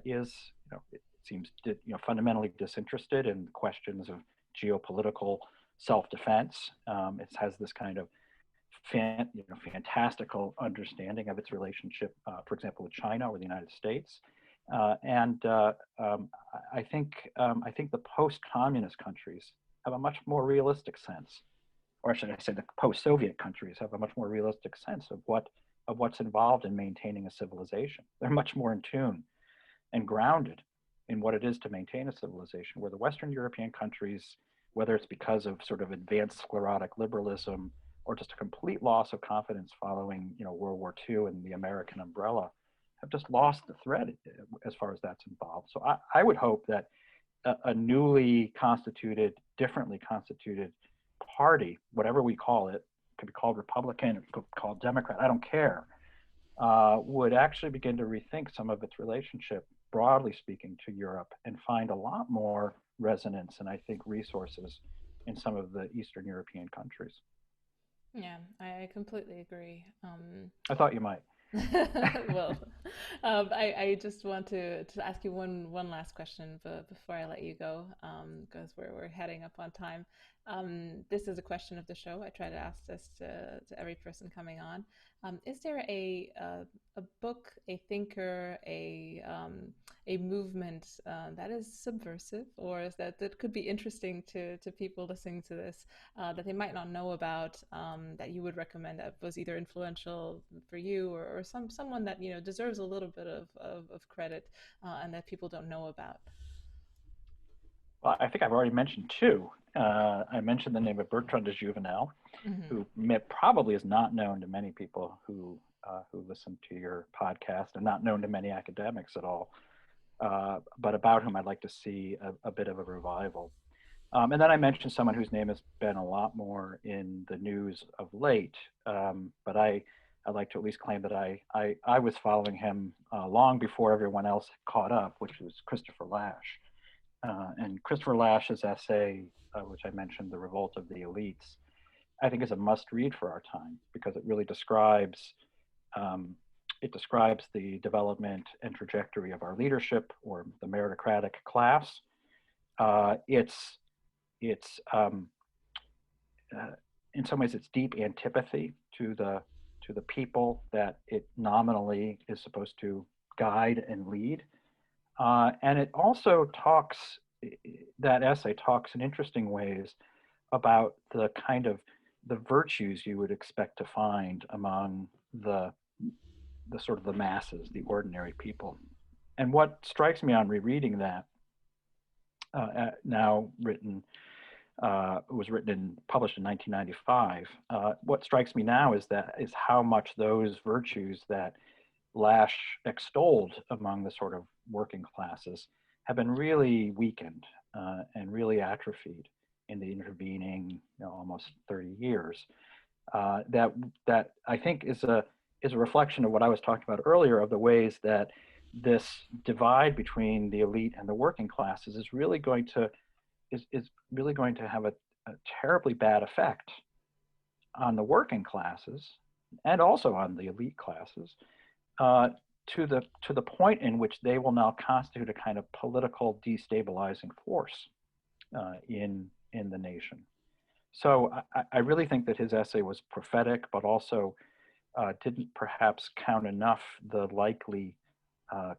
is it seems fundamentally disinterested in questions of geopolitical self-defense. It has this kind of fantastical understanding of its relationship, for example, with China or the United States. I think the post-communist countries have a much more realistic sense, or should I say, the post-Soviet countries have a much more realistic sense of what's involved in maintaining a civilization. They're much more in tune and grounded in what it is to maintain a civilization, where the Western European countries, whether it's because of sort of advanced sclerotic liberalism or just a complete loss of confidence following World War II and the American umbrella, have just lost the thread as far as that's involved. So I would hope that a newly constituted, differently constituted party, whatever we call it, could be called Republican, it could be called Democrat, I don't care, would actually begin to rethink some of its relationship, broadly speaking, to Europe, and find a lot more resonance and, I think, resources in some of the Eastern European countries. Yeah, I completely agree. I thought you might. Well, I just want to ask you one last question before I let you go, because we're heading up on time. This is a question of the show. I try to ask this to every person coming on. Is there a book, a thinker, a movement that is subversive, or is that could be interesting to people listening to this, that they might not know about, that you would recommend, that was either influential for you, or someone that deserves a little bit of credit, and that people don't know about? Well, I think I've already mentioned two. I mentioned the name of Bertrand de Juvenel, who probably is not known to many people who listen to your podcast, and not known to many academics at all, but about whom I'd like to see a bit of a revival. And then I mentioned someone whose name has been a lot more in the news of late, but I'd like to at least claim that I was following him long before everyone else caught up, which was Christopher Lasch. And Christopher Lasch's essay, which I mentioned, The Revolt of the Elites, I think is a must-read for our time, because it really describes the development and trajectory of our leadership, or the meritocratic class. It's in some ways, it's deep antipathy to the people that it nominally is supposed to guide and lead. And it also that essay talks in interesting ways about the kind of the virtues you would expect to find among the sort of the masses, the ordinary people. And what strikes me on rereading that, now written, published in 1995. What strikes me now is how much those virtues that Lasch extolled among the sort of working classes have been really weakened and really atrophied in the intervening almost 30 years. That I think is a reflection of what I was talking about earlier, of the ways that this divide between the elite and the working classes is really going to have a terribly bad effect on the working classes, and also on the elite classes, to the point in which they will now constitute a kind of political destabilizing force in the nation. So I really think that his essay was prophetic, but also didn't perhaps count enough the likely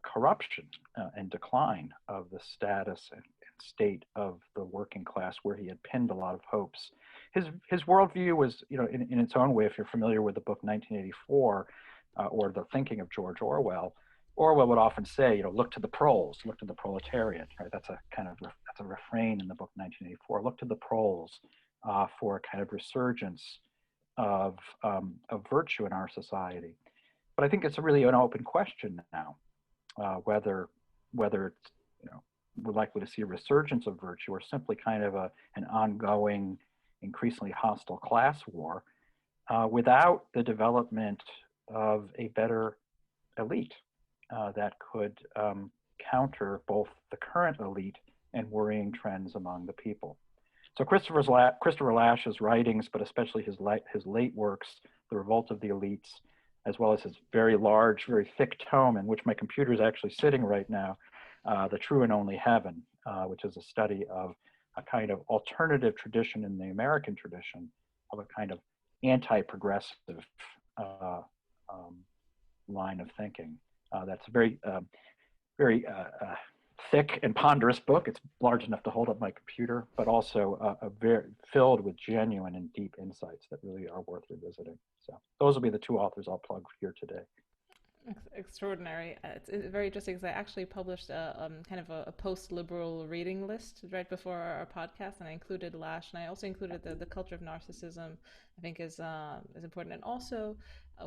corruption and decline of the status and state of the working class, where he had pinned a lot of hopes his worldview was, in its own way. If you're familiar with the book 1984 or the thinking of George Orwell, Orwell would often say, look to the proles, look to the proletariat. Right? That's a refrain in the book 1984. Look to the proles for a kind of resurgence of virtue in our society. But I think it's really an open question now, whether it's, we're likely to see a resurgence of virtue or simply kind of an ongoing, increasingly hostile class war without the development of a better elite that could counter both the current elite and worrying trends among the people. So Christopher Lash's writings, but especially his late works, The Revolt of the Elites, as well as his very large, very thick tome, in which my computer is actually sitting right now, The True and Only Heaven, which is a study of a kind of alternative tradition in the American tradition of a kind of anti-progressive line of thinking. That's very, very thick and ponderous book. It's large enough to hold up my computer, but also very filled with genuine and deep insights that really are worth revisiting. So those will be the two authors I'll plug here today. Extraordinary. It's very interesting because I actually published kind of a post-liberal reading list right before our podcast, and I included Lash, and I also included the culture of narcissism. I think is important, and also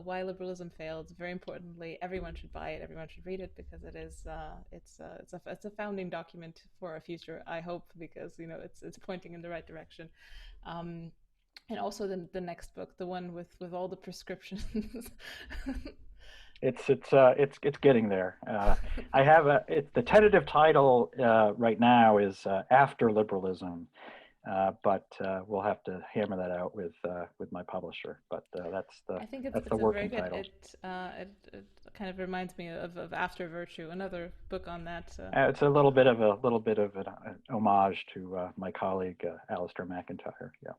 why liberalism failed. Very importantly, everyone should buy it. Everyone should read it because it is it's a founding document for our future. I hope, because it's pointing in the right direction. And also the next book, the one with all the prescriptions. It's getting there. I have the tentative title right now is After Liberalism, but we'll have to hammer that out with my publisher. But that's the working title. It kind of reminds me of After Virtue, another book on that. It's a little bit of an homage to my colleague Alistair McIntyre. Yeah.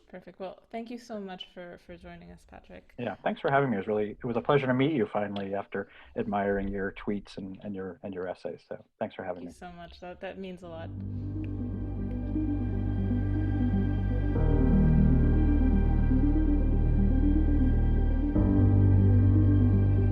Perfect. Well, thank you so much for joining us, Patrick. Yeah, thanks for having me. It was a pleasure to meet you finally after admiring your tweets and your essays. So thanks for having me. Thank you so much. That means a lot.